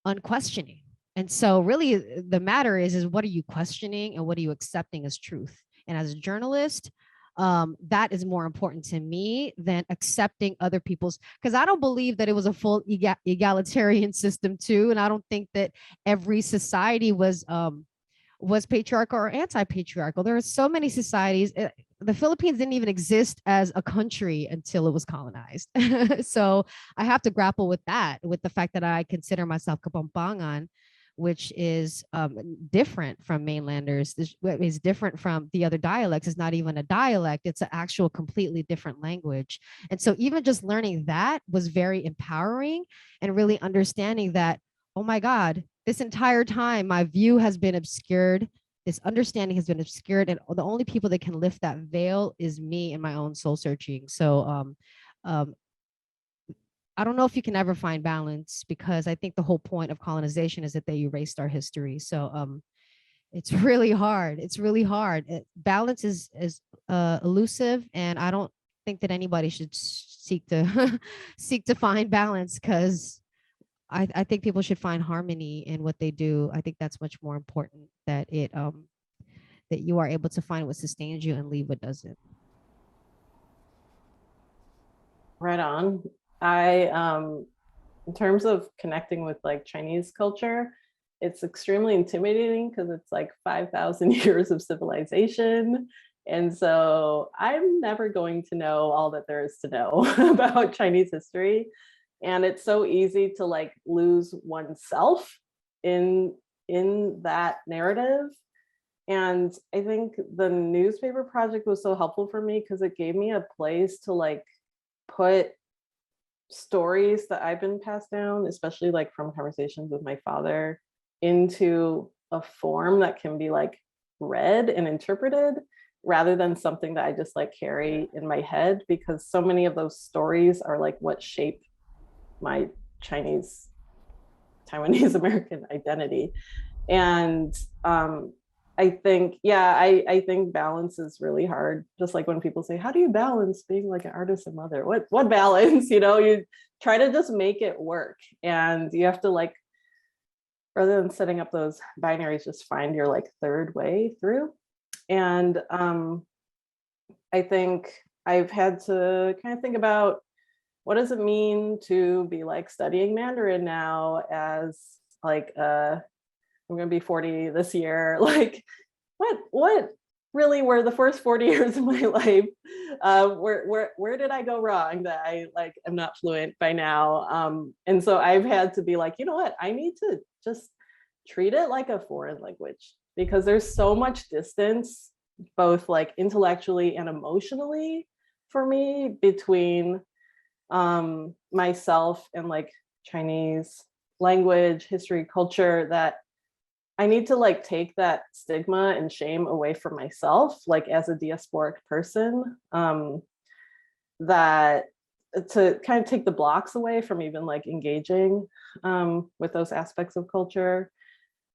unquestioning. And so really the matter is what are you questioning and what are you accepting as truth? And as a journalist, that is more important to me than accepting other people's, because I don't believe that it was a full egalitarian system too. And I don't think that every society was patriarchal or anti-patriarchal. There are so many societies. The Philippines didn't even exist as a country until it was colonized. So I have to grapple with that, with the fact that I consider myself Kapampangan, which is different from mainlanders. Is different from the other dialects. It's not even a dialect. It's an actual completely different language. And so even just learning that was very empowering, and really understanding that, oh my God, this entire time my view has been obscured, this understanding has been obscured, and the only people that can lift that veil is me and my own soul searching. So I don't know if you can ever find balance, because I think the whole point of colonization is that they erased our history. So it's really hard. It's really hard. Balance is elusive, and I don't think that anybody should seek to seek to find balance, because I think people should find harmony in what they do. I think that's much more important, that it that you are able to find what sustains you and leave what doesn't. Right on. I in terms of connecting with like Chinese culture, it's extremely intimidating because it's like 5,000 years of civilization. And so I'm never going to know all that there is to know about Chinese history. And it's so easy to like lose oneself in that narrative. And I think the newspaper project was so helpful for me because it gave me a place to like put stories that I've been passed down, especially like from conversations with my father, into a form that can be like read and interpreted, rather than something that I just like carry in my head, because so many of those stories are like what shape my Taiwanese American identity. And I think, yeah, I think balance is really hard. Just like when people say, how do you balance being like an artist and mother? What balance? You know, you try to just make it work. And you have to like, rather than setting up those binaries, just find your like third way through. And I think I've had to kind of think about, what does it mean to be like studying Mandarin now, as like I'm gonna be 40 this year. Like, what really were the first 40 years of my life? Where did I go wrong that I like am not fluent by now? And so I've had to be like, you know what? I need to just treat it like a foreign language, because there's so much distance, both like intellectually and emotionally, for me between myself and like Chinese language, history, culture, that I need to like take that stigma and shame away from myself, like as a diasporic person, that to kind of take the blocks away from even like engaging with those aspects of culture.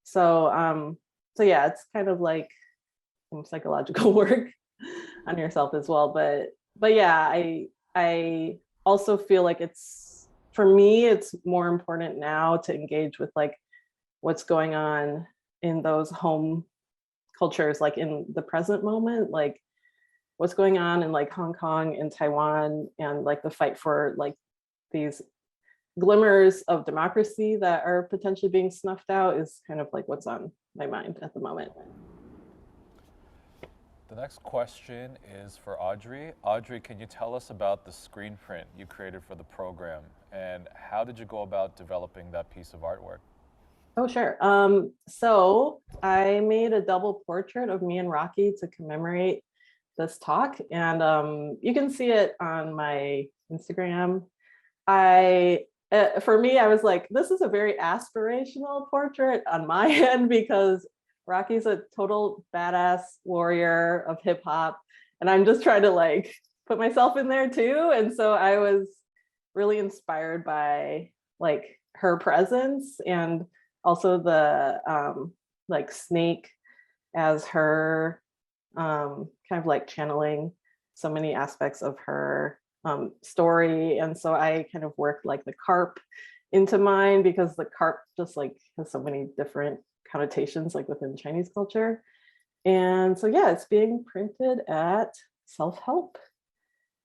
So yeah, it's kind of like some psychological work on yourself as well. But yeah, I also feel like it's, for me, it's more important now to engage with like what's going on in those home cultures, like in the present moment, like what's going on in like Hong Kong and Taiwan, and like the fight for like these glimmers of democracy that are potentially being snuffed out, is kind of like what's on my mind at the moment. The next question is for Audrey. Audrey, can you tell us about the screen print you created for the program, and how did you go about developing that piece of artwork? Oh, sure. So I made a double portrait of me and Rocky to commemorate this talk, and you can see it on my Instagram. For me, I was like, this is a very aspirational portrait on my end, because Rocky's a total badass warrior of hip hop, and I'm just trying to like put myself in there too. And so I was really inspired by like her presence, and also the like snake as her kind of like channeling so many aspects of her story. And so I kind of worked like the carp into mine, because the carp just like has so many different connotations like within Chinese culture. And so yeah, it's being printed at Self-Help.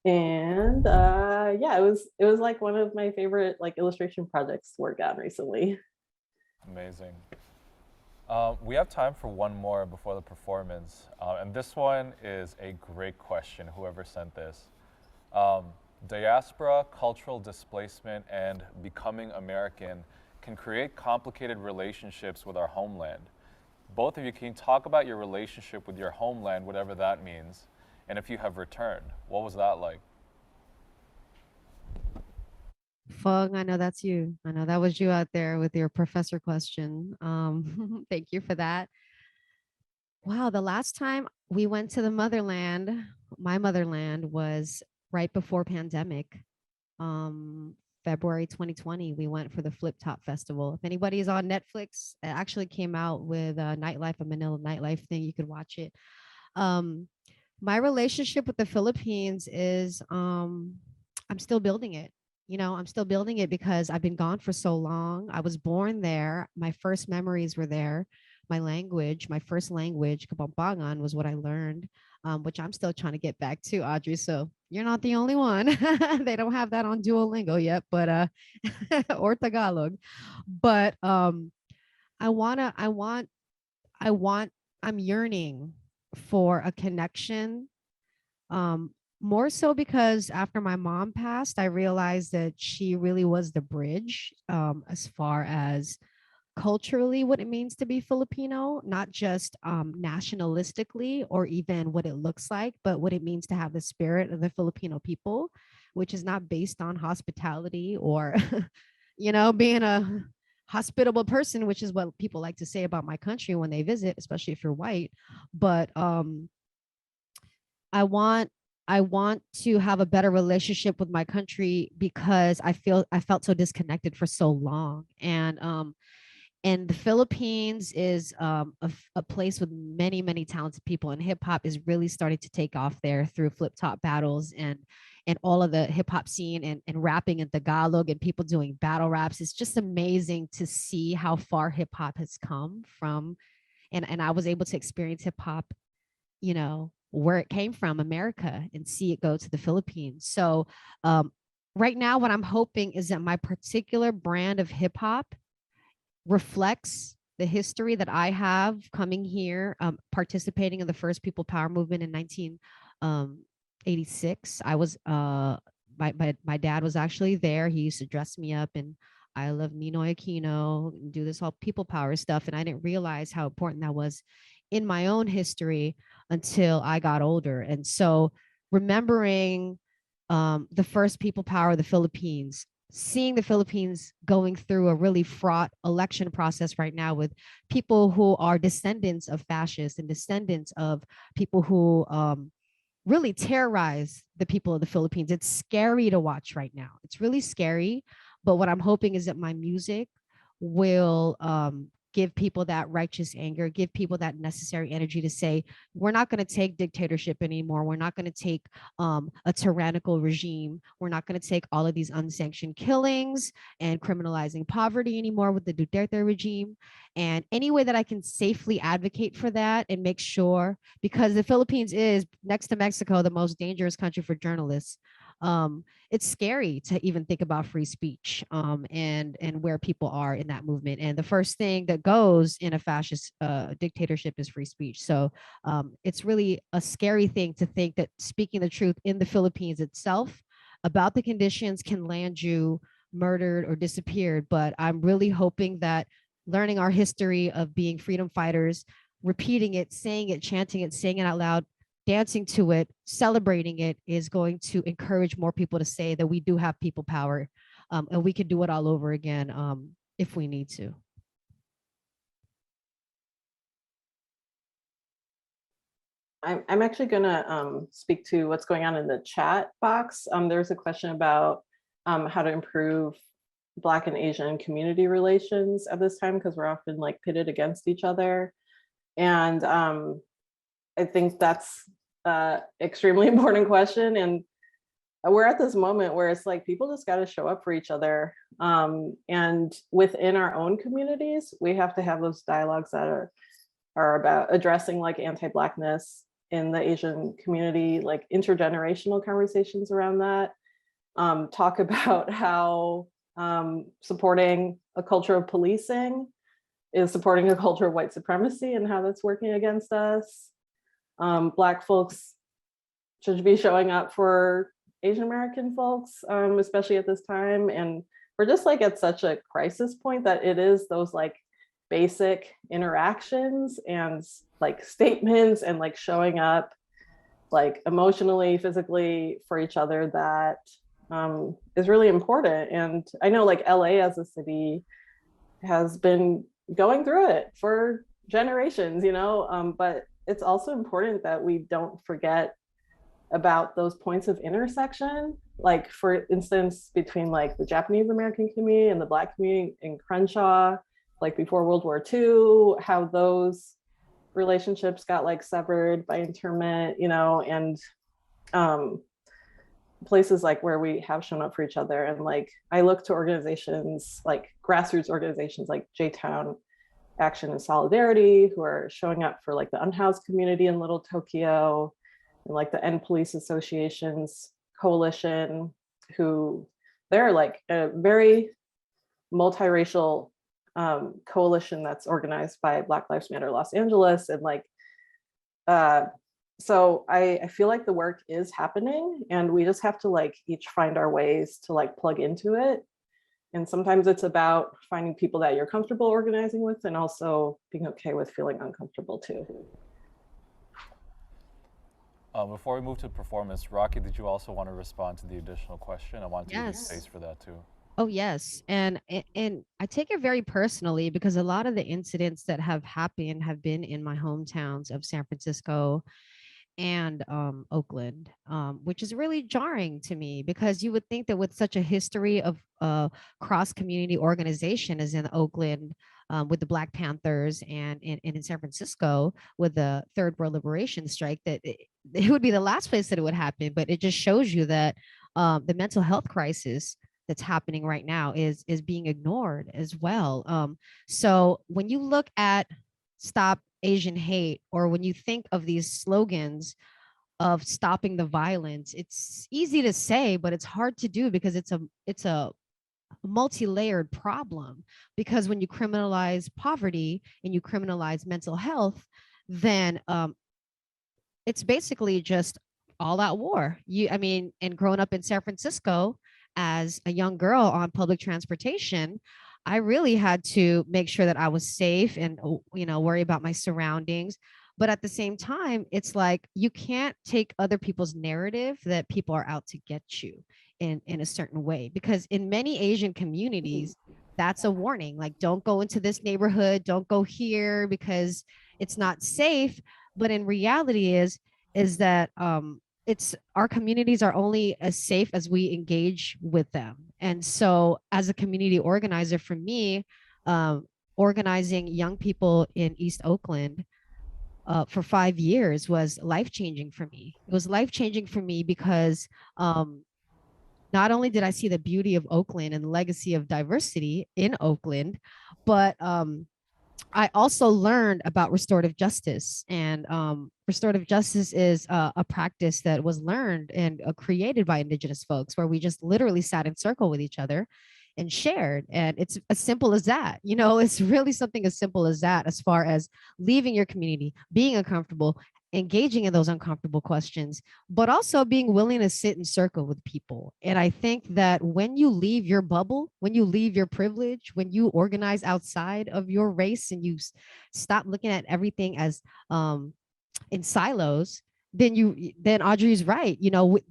And yeah, it was like one of my favorite like illustration projects to work on recently. Amazing. We have time for one more before the performance, and this one is a great question, whoever sent this. Um, Diaspora, cultural displacement, and becoming American can create complicated relationships with our homeland. Both of you, can you talk about your relationship with your homeland, whatever that means, and if you have returned, what was that like? Fung, I know that's you. I know that was you out there with your professor question. Thank you for that. Wow, the last time we went to the motherland, my motherland, was right before pandemic. Um, February 2020, we went for the Flip Top Festival. If anybody is on Netflix, it actually came out with a Nightlife, a Manila Nightlife thing. You could watch it. Um, my relationship with the Philippines is I'm still building it. You know, I'm still building it because I've been gone for so long. I was born there. My first memories were there. My language, my first language, Kapampangan, was what I learned, which I'm still trying to get back to, Audrey. So you're not the only one. They don't have that on Duolingo yet, but or Tagalog. But I wanna, I want, I want, I'm yearning for a connection, um, more so because after my mom passed, I realized that she really was the bridge, as far as culturally what it means to be Filipino, not just nationalistically or even what it looks like, but what it means to have the spirit of the Filipino people, which is not based on hospitality or, being a hospitable person, which is what people like to say about my country when they visit, especially if you're white. But I want I want to have a better relationship with my country because I felt so disconnected for so long. And the Philippines is a place with many talented people, and hip hop is really starting to take off there through flip top battles and all of the hip hop scene and rapping in Tagalog and people doing battle raps. It's just amazing to see how far hip hop has come from, and I was able to experience hip hop, where it came from, America, and see it go to the Philippines. So right now, what I'm hoping is that my particular brand of hip hop reflects the history that I have coming here, participating in the first People Power movement in 1986. I was my dad was actually there. He used to dress me up and I love Ninoy Aquino and do this all people power stuff. And I didn't realize how important that was in my own history until I got older. And so remembering the first people power of the Philippines, seeing the Philippines going through a really fraught election process right now with people who are descendants of fascists and descendants of people who really terrorize the people of the Philippines. It's scary to watch right now. It's really scary. But what I'm hoping is that my music will give people that righteous anger, give people that necessary energy to say, we're not going to take dictatorship anymore. We're not going to take a tyrannical regime. We're not going to take all of these unsanctioned killings and criminalizing poverty anymore with the Duterte regime. And any way that I can safely advocate for that and make sure, because the Philippines is, next to Mexico, the most dangerous country for journalists. It's scary to even think about free speech, and where people are in that movement. And the first thing that goes in a fascist dictatorship is free speech. So it's really a scary thing to think that speaking the truth in the Philippines itself about the conditions can land you murdered or disappeared. But I'm really hoping that learning our history of being freedom fighters, repeating it, saying it, chanting it, saying it out loud, dancing to it, celebrating it, is going to encourage more people to say that we do have people power, and we can do it all over again, if we need to. I'm actually going to speak to what's going on in the chat box. There's a question about how to improve Black and Asian community relations at this time, because we're often like pitted against each other. And I think that's extremely important question. And we're at this moment where it's like people just got to show up for each other. And within our own communities, we have to have those dialogues that are about addressing like anti-Blackness in the Asian community, like intergenerational conversations around that. Talk about how supporting a culture of policing is supporting a culture of white supremacy and how that's working against us. Black folks should be showing up for Asian American folks, especially at this time. And we're just like at such a crisis point that it is those like basic interactions and like statements and like showing up like emotionally, physically for each other that is really important. And I know like LA as a city has been going through it for generations, you know, but it's also important that we don't forget about those points of intersection, like for instance, between like the Japanese American community and the Black community in Crenshaw, like before World War II, how those relationships got like severed by internment, you know, and places like where we have shown up for each other. And like I look to organizations like grassroots organizations like J-Town Action and Solidarity, who are showing up for like the unhoused community in Little Tokyo, and like the End Police Association's coalition, who they're like a very multiracial coalition that's organized by Black Lives Matter Los Angeles. And like, so I feel like the work is happening and we just have to like each find our ways to like plug into it. And sometimes it's about finding people that you're comfortable organizing with and also being okay with feeling uncomfortable too. Before we move to performance, Rocky, did you also want to respond to the additional question? I wanted to give you space for that too. Oh yes, and I take it very personally because a lot of the incidents that have happened have been in my hometowns of San Francisco and Oakland, which is really jarring to me because you would think that with such a history of cross community organization as in Oakland with the Black Panthers and in San Francisco with the Third World Liberation Strike, that it would be the last place that it would happen. But it just shows you that the mental health crisis that's happening right now is being ignored as well. So when you look at Stop Asian Hate, or when you think of these slogans of stopping the violence, it's easy to say, but it's hard to do because it's a multi-layered problem. Because when you criminalize poverty and you criminalize mental health, then it's basically just all out war. And growing up in San Francisco as a young girl on public transportation, I really had to make sure that I was safe and, worry about my surroundings. But at the same time, it's like you can't take other people's narrative that people are out to get you in a certain way. Because in many Asian communities, that's a warning. Like, don't go into this neighborhood, don't go here because it's not safe. But in reality is that it's our communities are only as safe as we engage with them. And so as a community organizer, for me, organizing young people in East Oakland for 5 years was life-changing for me. It was life-changing for me because not only did I see the beauty of Oakland and the legacy of diversity in Oakland, but I also learned about restorative justice. And restorative justice is a practice that was learned and created by Indigenous folks, where we just literally sat in circle with each other and shared. And it's as simple as that. It's really something as simple as that, as far as leaving your community, being uncomfortable, engaging in those uncomfortable questions, but also being willing to sit in circle with people. And I think that when you leave your bubble, when you leave your privilege, when you organize outside of your race and you stop looking at everything as in silos, then Audrey's right.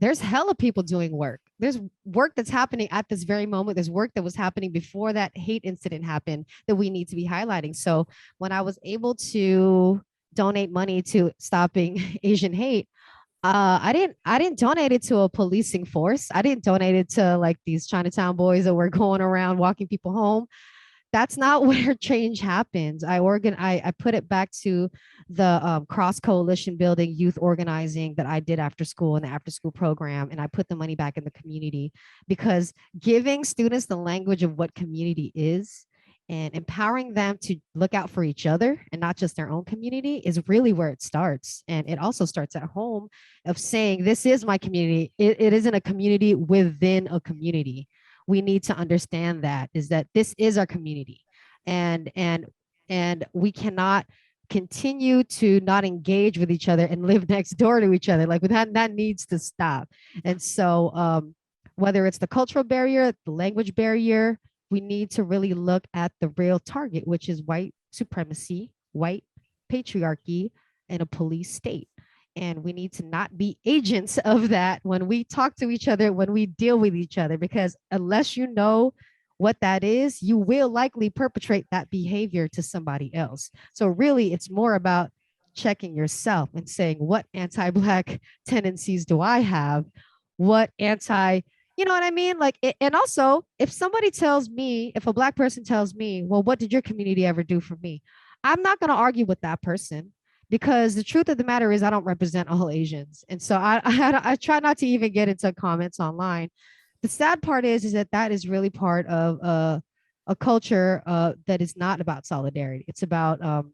There's hella people doing work. There's work that's happening at this very moment. There's work that was happening before that hate incident happened that we need to be highlighting. So when I was able to donate money to stopping Asian hate, I didn't donate it to a policing force. I didn't donate it to like these Chinatown boys that were going around walking people home. That's not where change happens. I put it back to the cross coalition building, youth organizing that I did after school in the after school program, and I put the money back in the community because giving students the language of what community is and empowering them to look out for each other and not just their own community is really where it starts. And it also starts at home of saying, this is my community. It isn't a community within a community. We need to understand that is that this is our community, and we cannot continue to not engage with each other and live next door to each other. Like that needs to stop. And so whether it's the cultural barrier, the language barrier, we need to really look at the real target, which is white supremacy, white patriarchy, and a police state. And we need to not be agents of that when we talk to each other, when we deal with each other, because unless you know what that is, you will likely perpetrate that behavior to somebody else. So really, it's more about checking yourself and saying, what anti-Black tendencies do I have? What anti, you know what I mean? Like, and also, if somebody tells me, if a Black person tells me, well, what did your community ever do for me? I'm not going to argue with that person because the truth of the matter is I don't represent all Asians. And so I try not to even get into comments online. The sad part is that is really part of a culture that is not about solidarity. It's about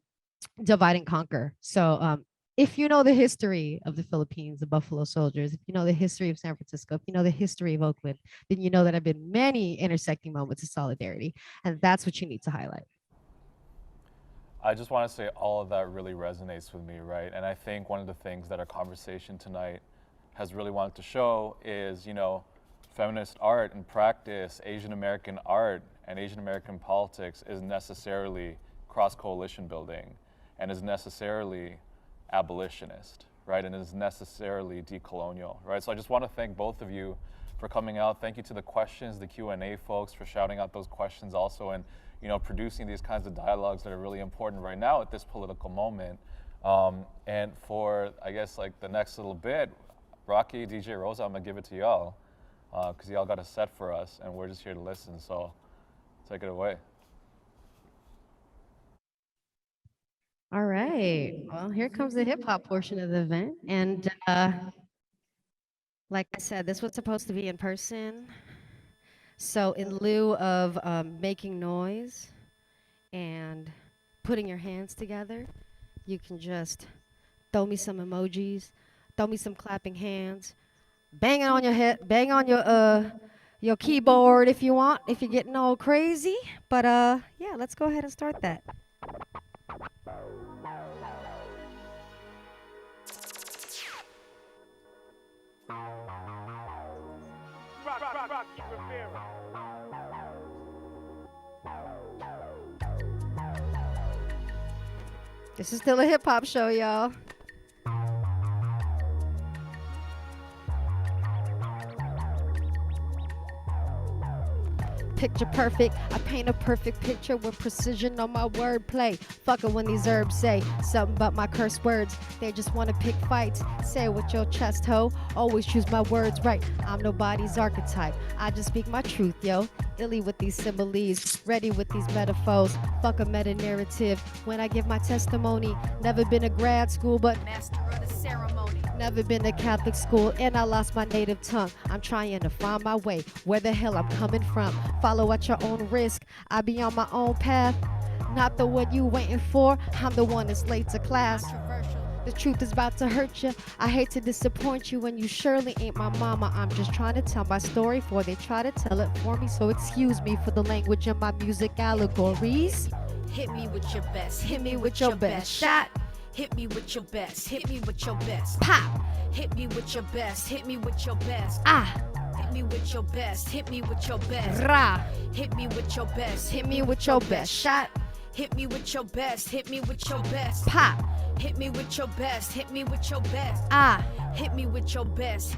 divide and conquer. So if you know the history of the Philippines, the Buffalo Soldiers, if you know the history of San Francisco, if you know the history of Oakland, then you know that there have been many intersecting moments of solidarity. And that's what you need to highlight. I just want to say all of that really resonates with me, right? And I think one of the things that our conversation tonight has really wanted to show is, feminist art and practice, Asian American art and Asian American politics is necessarily cross-coalition building and is necessarily abolitionist, right? And is necessarily decolonial, right? So I just want to thank both of you for coming out. Thank you to the questions, the Q&A folks for shouting out those questions also, and producing these kinds of dialogues that are really important right now at this political moment. And for, I guess, like the next little bit, Rocky, DJ, Rosa, I'm gonna give it to y'all because y'all got a set for us and we're just here to listen, so take it away. All right, well, here comes the hip hop portion of the event. And like I said, this was supposed to be in person. So in lieu of making noise and putting your hands together, you can just throw me some emojis, throw me some clapping hands, bang on your head, bang on your keyboard if you want, if you're getting all crazy. But yeah, let's go ahead and start that. Rocky Rivera. This is still a hip hop show, y'all. Picture perfect, I paint a perfect picture with precision on my wordplay. Fuckin' when these herbs say something about my curse words. They just wanna pick fights. Say it with your chest, ho. Always choose my words right. I'm nobody's archetype. I just speak my truth, yo. Illy with these similes, ready with these metaphors. Fuck a meta narrative. When I give my testimony, never been a grad school, but master of the ceremony. Never been to Catholic school, and I lost my native tongue. I'm trying to find my way, where the hell I'm coming from. Follow at your own risk. I be on my own path, not the one you waiting for. I'm the one that's late to class. The truth is about to hurt you. I hate to disappoint you when you surely ain't my mama. I'm just trying to tell my story before they try to tell it for me. So excuse me for the language of my music allegories. Hit me with your best. Hit me with your best shot. Hit me with your best. Hit me with your best. Pop. Hit me with your best. Hit me with your best. Ah. Hit me with your best. Hit me with your best. Ra. Hit me with your best. Hit me with your best shot. Hit me with your best. Hit me with your best. Pop. Hit me with your best. Hit me with your best. Ah. Hit me with your best.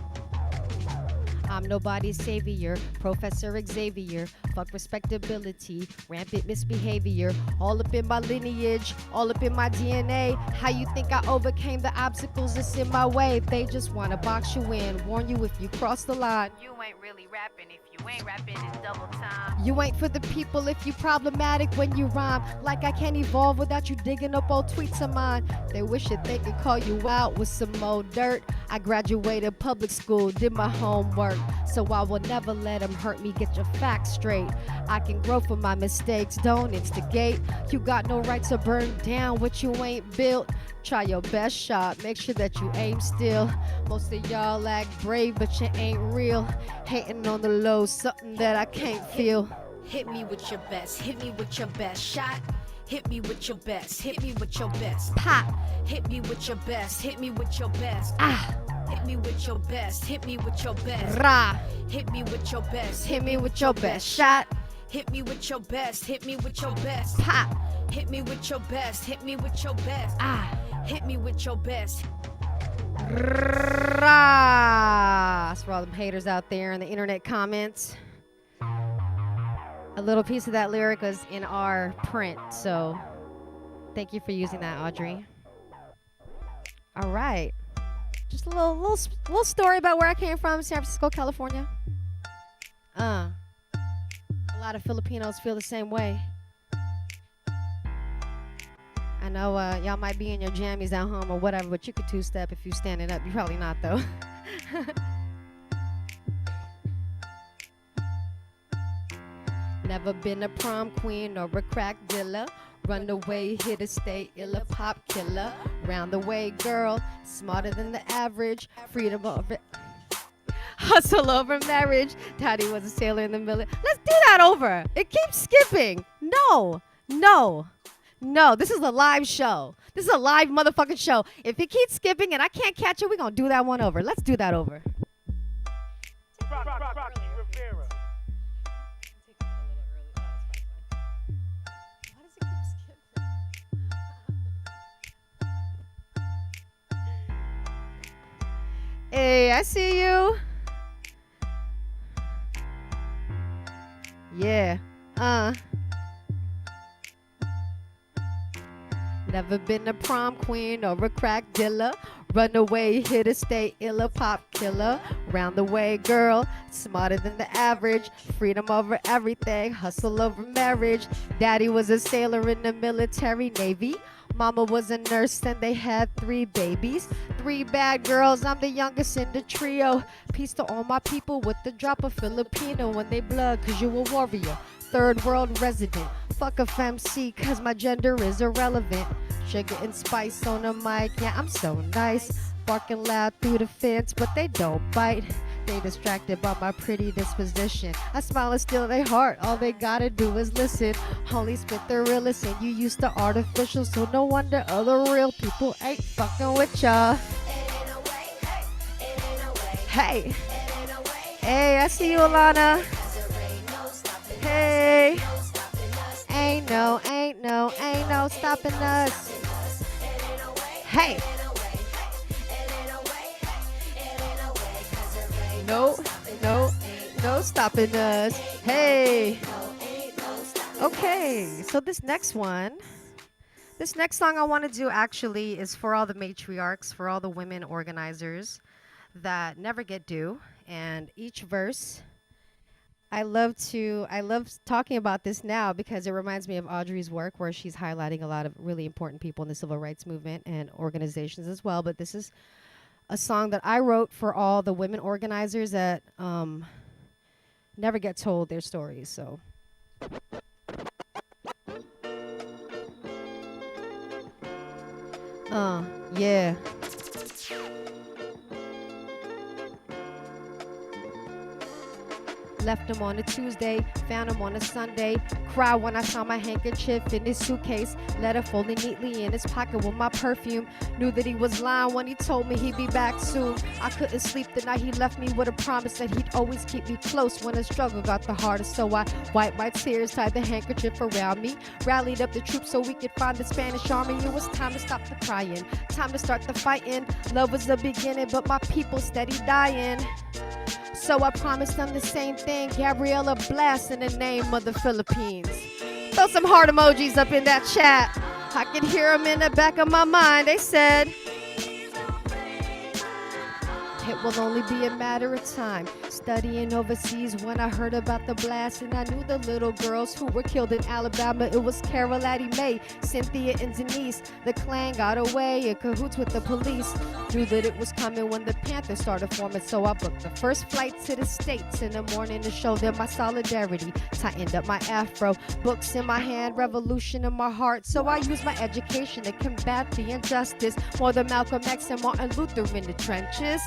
I'm nobody's savior, Professor Xavier. Fuck respectability, rampant misbehavior. All up in my lineage, all up in my DNA. How you think I overcame the obstacles that's in my way? They just wanna box you in, warn you if you cross the line. You ain't really rapping. If you ain't rapping, it's double time. You ain't for the people if you problematic when you rhyme. Like I can't evolve without you digging up old tweets of mine. They wish that they could call you out with some more dirt. I graduated public school, did my homework, so I will never let them hurt me. Get your facts straight. I can grow from my mistakes, don't instigate. You got no right to burn down what you ain't built. Try your best shot, make sure that you aim still. Most of y'all act brave, but you ain't real. Hating on the low, something that I can't feel. Hit me with your best. Hit me with your best shot. Hit me with your best. Hit me with your best. Pop. Hit me with your best. Hit me with your best. Ah. Hit me with your best. Hit me with your best. Rah. Hit me with your best. Hit me with your best shot. Hit me with your best. Hit me with your best. Pop. Hit me with your best. Hit me with your best. Ah. Hit me with your best. Rah. That's for all them haters out there in the internet comments. A little piece of that lyric was in our print, so thank you for using that, Audrey. All right. Just a little story about where I came from, San Francisco, California. A lot of Filipinos feel the same way. I know y'all might be in your jammies at home or whatever, but you could two-step if you standing up. You're probably not, though. Never been a prom queen or a crack dealer. Run away, hit a stay, ill a pop killer. Round the way, girl, smarter than the average. Freedom over hustle over marriage. Daddy was a sailor in the military. Let's do that over. It keeps skipping. No. This is a live show. This is a live motherfucking show. If it keeps skipping and I can't catch it, we're gonna do that one over. Let's do that over. Rocky Rivera. Hey, I see you. Yeah. Never been a prom queen or a crack dealer. Run away, hit a stay, ill a pop killer. Round the way, girl, smarter than the average. Freedom over everything, hustle over marriage. Daddy was a sailor in the military navy. Mama was a nurse and they had 3 babies. 3 bad girls, I'm the youngest in the trio. Peace to all my people with the drop of Filipino when they blood, cause you a warrior. 3rd world resident. Fuck a femc, cause my gender is irrelevant. Sugar and spice on the mic, yeah, I'm so nice. Barking loud through the fence, but they don't bite. They distracted by my pretty disposition. I smile and steal their heart, all they gotta do is listen. Only spit the realest and you used to artificial, so no wonder other real people ain't fucking with y'all. Hey, hey, I see you, Alana. Hey, ain't no stopping us. Hey. No stopping us. Hey. Okay, so this next song I want to do actually is for all the matriarchs, for all the women organizers that never get due. And each verse, I love talking about this now because it reminds me of Audrey's work where she's highlighting a lot of really important people in the civil rights movement and organizations as well. But this is a song that I wrote for all the women organizers that never get told their stories. So. Yeah. Left him on a Tuesday, found him on a Sunday. Cried when I saw my handkerchief in his suitcase. Letter folded neatly in his pocket with my perfume. Knew that he was lying when he told me he'd be back soon. I couldn't sleep the night he left me with a promise that he'd always keep me close when the struggle got the hardest. So I wiped my tears, tied the handkerchief around me, rallied up the troops so we could find the Spanish army. It was time to stop the crying, time to start the fighting. Love was the beginning, but my people steady dying. So I promised them the same thing. Gabriella Blast in the name of the Philippines. Throw some heart emojis up in that chat. I could hear them in the back of my mind. They said, it will only be a matter of time. Studying overseas when I heard about the blast, and I knew the little girls who were killed in Alabama. It was Carol, Addie Mae, Cynthia, and Denise. The clan got away in cahoots with the police. Knew that it was coming when the Panthers started forming, so I booked the first flight to the States in the morning to show them my solidarity. Tightened up my afro, books in my hand, revolution in my heart. So I used my education to combat the injustice. More than Malcolm X and Martin Luther in the trenches.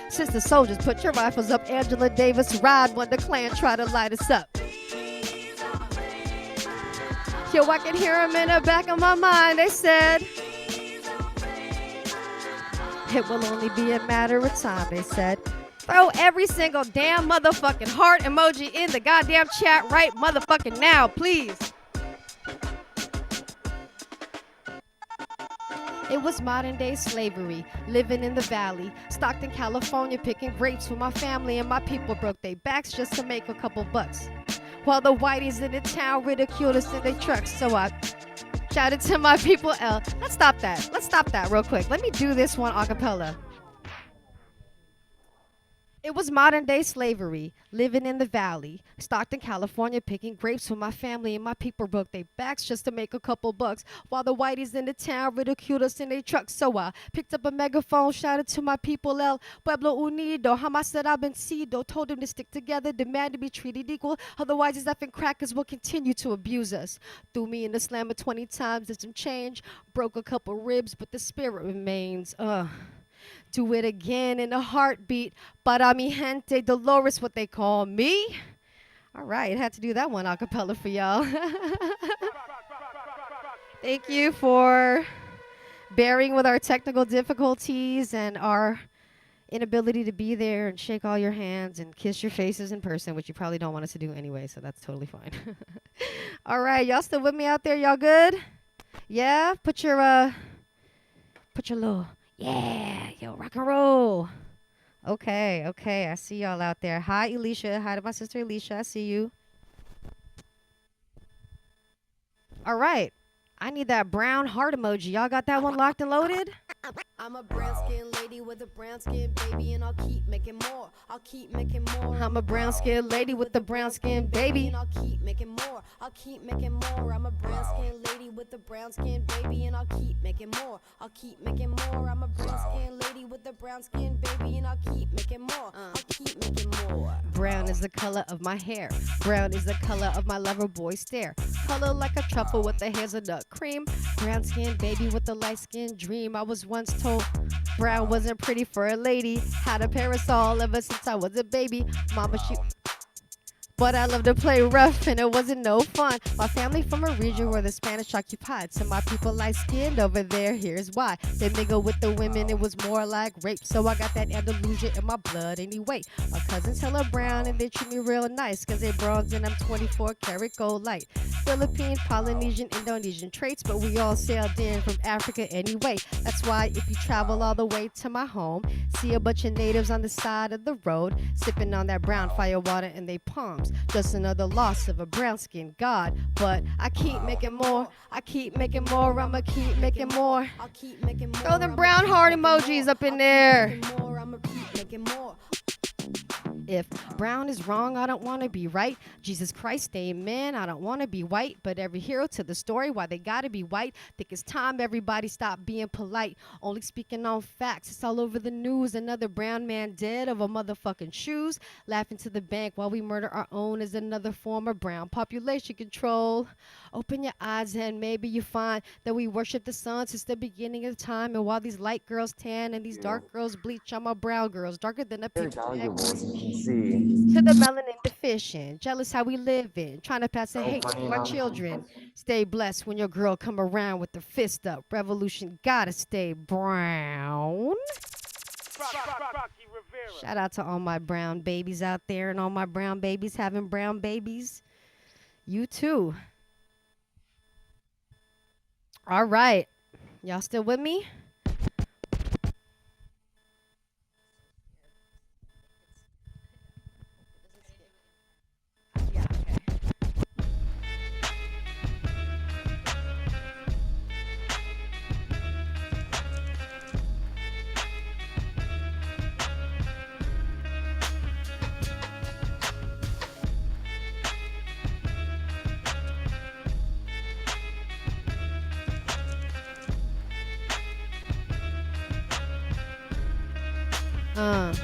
Sister soldiers, put your rifles up. Angela Davis ride when the Klan try to light us up. Yo, I can hear them in the back of my mind. They said, it will only be a matter of time. They said, throw every single damn motherfucking heart emoji in the goddamn chat right motherfucking now, please. It was modern day slavery, living in the valley. Stockton, California, picking grapes with my family, and my people broke their backs just to make a couple bucks. While the whiteys in the town ridiculed us in their trucks, so I shouted to my people, let's stop that real quick. Let me do this one a cappella. It was modern day slavery, living in the valley. Stockton, California, picking grapes with my family, and my people broke their backs just to make a couple bucks. While the whiteys in the town ridiculed us in their trucks, so I picked up a megaphone, shouted to my people, El Pueblo Unido, jamás será vencido. Told them to stick together, demand to be treated equal. Otherwise, these effing crackers will continue to abuse us. Threw me in the slammer 20 times, did some change. Broke a couple ribs, but the spirit remains. Do it again in a heartbeat. Para mi gente, Dolores, what they call me. All right, had to do that one a cappella for y'all. Thank you for bearing with our technical difficulties and our inability to be there and shake all your hands and kiss your faces in person, which you probably don't want us to do anyway, so that's totally fine. All right, y'all still with me out there? Y'all good? Yeah? Put your little... Yeah, yo, rock and roll. Okay, I see y'all out there. Hi, Alicia. Hi to my sister, Alicia. I see you. All right. I need that brown heart emoji. Y'all got that one locked and loaded? I'm a brown skin lady with a brown skin baby, and I'll keep making more. I'll keep making more. I'm a brown skin lady with a brown skin baby. And I'll keep making more. I'll keep making more. I'm a brown skin lady with a brown skin baby, and I'll keep making more. I'll keep making more. I'm a brown skin lady with a brown skin baby, and I'll keep making more. I'll keep making more. Brown is the color of my hair. Brown is the color of my lover boy stare. Color like a truffle with the hazelnut cream. Brown skin baby with the light skin dream. I was once told brown wasn't pretty for a lady. Had a parasol ever since I was a baby. Mama, but I love to play rough, and it wasn't no fun. My family from a region where the Spanish occupied. So my people light-skinned over there, here's why. They mingle with the women, it was more like rape. So I got that Andalusia in my blood anyway. My cousins hella brown, and they treat me real nice, cause they bronze and I'm 24 karat gold light. Philippine, Polynesian, Indonesian traits, but we all sailed in from Africa anyway. That's why if you travel all the way to my home, see a bunch of natives on the side of the road, sipping on that brown fire water in their palms. Just another loss of a brown skinned god. But I keep making more. I keep making more. I'ma keep making more. I'll keep making more. Throw them brown heart emojis up in there. I'ma keep making more. If brown is wrong, I don't want to be right. Jesus Christ, amen. I don't want to be white, but every hero to the story, why they got to be white. Think it's time everybody stop being polite. Only speaking on facts. It's all over the news. Another brown man dead over motherfucking shoes. Laughing to the bank while we murder our own is another form of brown population control. Open your eyes and maybe you find that we worship the sun since the beginning of time. And while these light girls tan and these dark girls bleach, I'm a brown girls darker than a pink. To the melanin deficient, jealous how we live in, trying to pass a hate to our children. Stay blessed when your girl come around with the fist up. Revolution gotta stay brown. Rocky Rivera. Shout out to all my brown babies out there and all my brown babies having brown babies. You too. All right. Y'all still with me? Uh.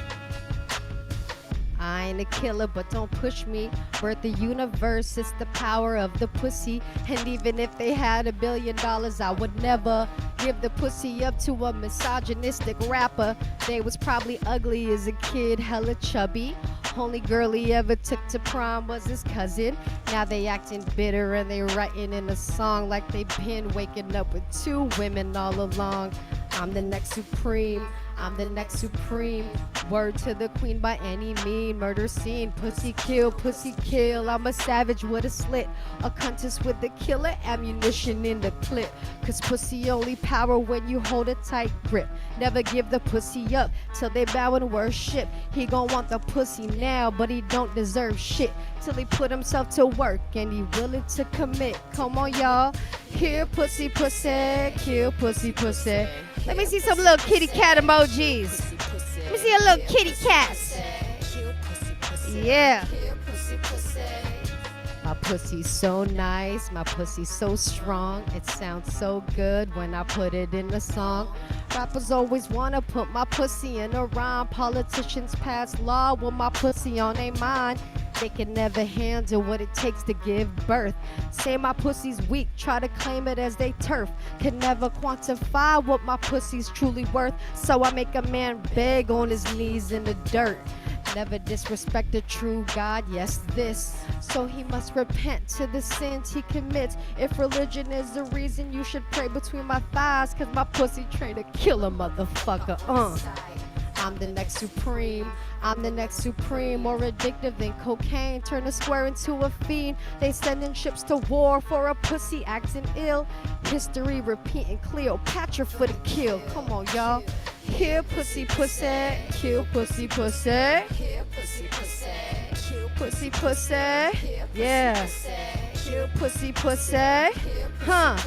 I ain't a killer, but don't push me. Birth the universe, it's the power of the pussy. And even if they had $1 billion, I would never give the pussy up to a misogynistic rapper. They was probably ugly as a kid, hella chubby. Only girl he ever took to prom was his cousin. Now they acting bitter and they writing in a song like they been waking up with 2 women all along. I'm the next supreme. I'm the next supreme. Word to the queen by any mean. Murder scene, pussy kill, pussy kill. I'm a savage with a slit, a countess with the killer ammunition in the clip. Cause pussy only power when you hold a tight grip. Never give the pussy up till they bow and worship. He gon' want the pussy now, but he don't deserve shit till he put himself to work and he willing to commit. Come on, y'all. Here, pussy, pussy, kill, pussy, pussy. Let me see some little kitty cat emojis. Let me see a little kitty cat. Yeah. My pussy's so nice, my pussy's so strong. It sounds so good when I put it in a song. Rappers always wanna put my pussy in a rhyme. Politicians pass law with my pussy on their mind. They can never handle what it takes to give birth. Say my pussy's weak, try to claim it as they turf. Can never quantify what my pussy's truly worth. So I make a man beg on his knees in the dirt. Never disrespect a true God, yes this. So he must repent to the sins he commits. If religion is the reason, you should pray between my thighs. Cause my pussy trained to kill a motherfucker, I'm the next supreme. I'm the next supreme. More addictive than cocaine. Turn a square into a fiend. They sending ships to war for a pussy acting ill. History repeating Cleopatra for the kill. Come on, y'all. Kill pussy, pussy. Kill pussy, pussy. Pussy, pussy. Yeah. Kill pussy, pussy. Huh.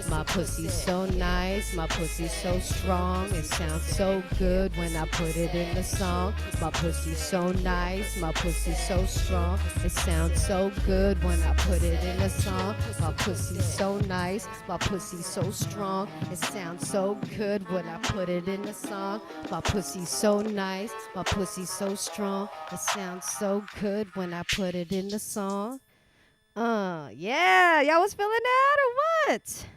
My pussy's so nice, my pussy's so strong. It sounds so good when I put it in the song. My pussy's so nice, my pussy's so strong. It sounds so good when I put it in the song. My pussy's so nice, my pussy's so strong. It sounds so good when I put it in the song. My pussy's so nice, my pussy's so strong. It sounds so good when I put it in the song. Yeah, y'all was feeling that or what?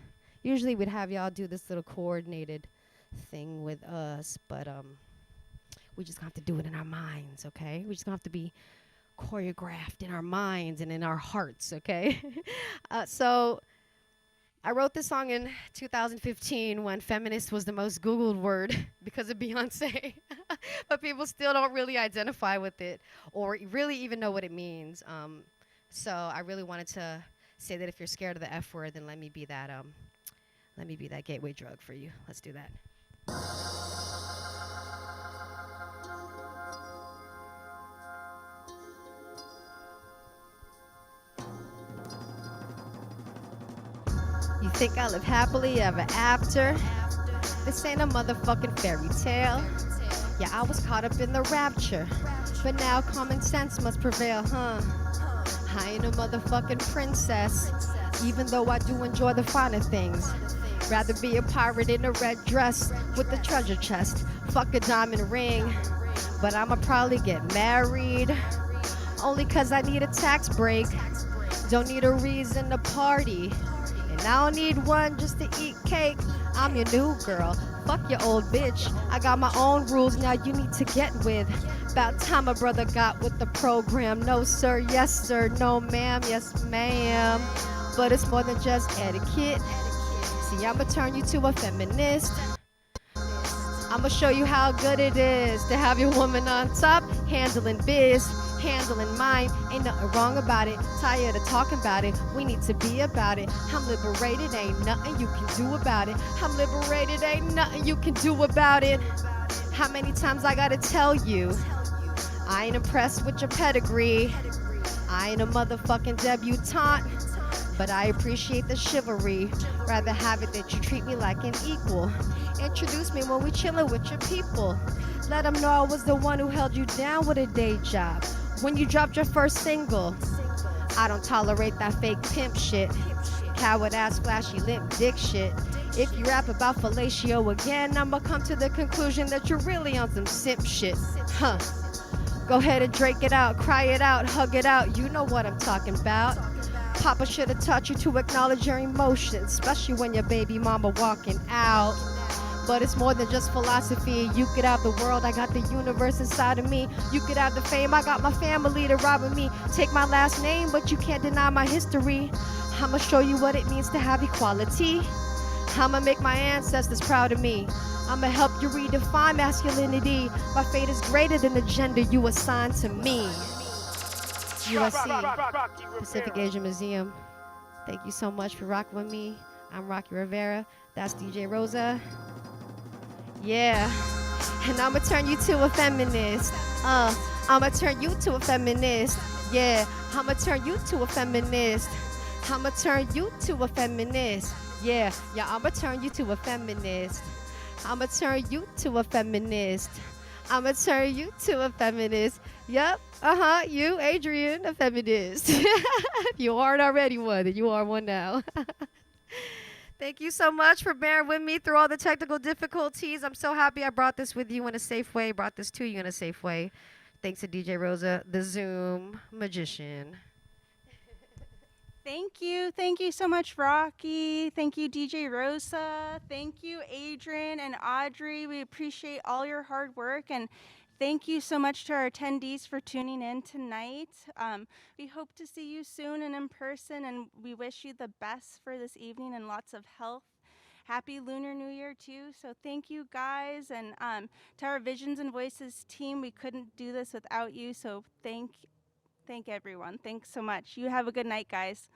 Usually we'd have y'all do this little coordinated thing with us, but we just gonna have to do it in our minds, okay? We just gonna have to be choreographed in our minds and in our hearts, okay? So I wrote this song in 2015 when feminist was the most Googled word because of Beyonce, but people still don't really identify with it or really even know what it means. So I really wanted to say that if you're scared of the F word, then let me be that gateway drug for you. Let's do that. You think I live happily ever after? This ain't a motherfucking fairy tale. Yeah, I was caught up in the rapture, but now common sense must prevail, huh? I ain't a motherfucking princess, even though I do enjoy the finer things. Rather be a pirate in a red dress with a treasure chest. Fuck a diamond ring, but I'ma probably get married. Only cause I need a tax break. Don't need a reason to party. And I don't need one just to eat cake. I'm your new girl. Fuck your old bitch. I got my own rules now you need to get with. About time a brother got with the program. No sir, yes sir, no ma'am, yes ma'am. But it's more than just etiquette. See, I'ma turn you to a feminist. I'ma show you how good it is to have your woman on top, handling biz, handling mine. Ain't nothing wrong about it. Tired of talking about it. We need to be about it. I'm liberated, ain't nothing you can do about it. I'm liberated, ain't nothing you can do about it. How many times I gotta tell you? I ain't impressed with your pedigree. I ain't a motherfucking debutante, but I appreciate the chivalry. Rather have it that you treat me like an equal. Introduce me when we chillin' with your people. Let them know I was the one who held you down with a day job. When you dropped your first single, I don't tolerate that fake pimp shit. Coward ass, flashy lip, dick shit. If you rap about fellatio again, I'ma come to the conclusion that you're really on some simp shit. Huh. Go ahead and drink it out, cry it out, hug it out. You know what I'm talking about. Papa should have taught you to acknowledge your emotions, especially when your baby mama walking out. But it's more than just philosophy. You could have the world, I got the universe inside of me. You could have the fame, I got my family to rob of me. Take my last name, but you can't deny my history. I'ma show you what it means to have equality. I'ma make my ancestors proud of me. I'ma help you redefine masculinity. My fate is greater than the gender you assign to me. USC, Pacific Asian Museum. Thank you so much for rocking with me. I'm Rocky Rivera. That's DJ Rosa. Yeah. And I'ma turn you to a feminist. I'ma turn you to a feminist. Yeah. I'ma turn you to a feminist. I'ma turn you to a feminist. Yeah. Yeah, I'ma turn you to a feminist. I'ma turn you to a feminist. I'ma turn you to a feminist. Yep. You, Adrian, a feminist. If you aren't already one, then you are one now. Thank you so much for bearing with me through all the technical difficulties. I'm so happy I brought this with you in a safe way, brought this to you in a safe way. Thanks to DJ Rosa, the Zoom magician. Thank you. Thank you so much, Rocky. Thank you, DJ Rosa. Thank you, Adrian and Audrey. We appreciate all your hard work, and thank you so much to our attendees for tuning in tonight. We hope to see you soon and in person, and we wish you the best for this evening and lots of health. Happy Lunar New Year, too. So thank you, guys. And to our Visions and Voices team, we couldn't do this without you. So thank everyone. Thanks so much. You have a good night, guys.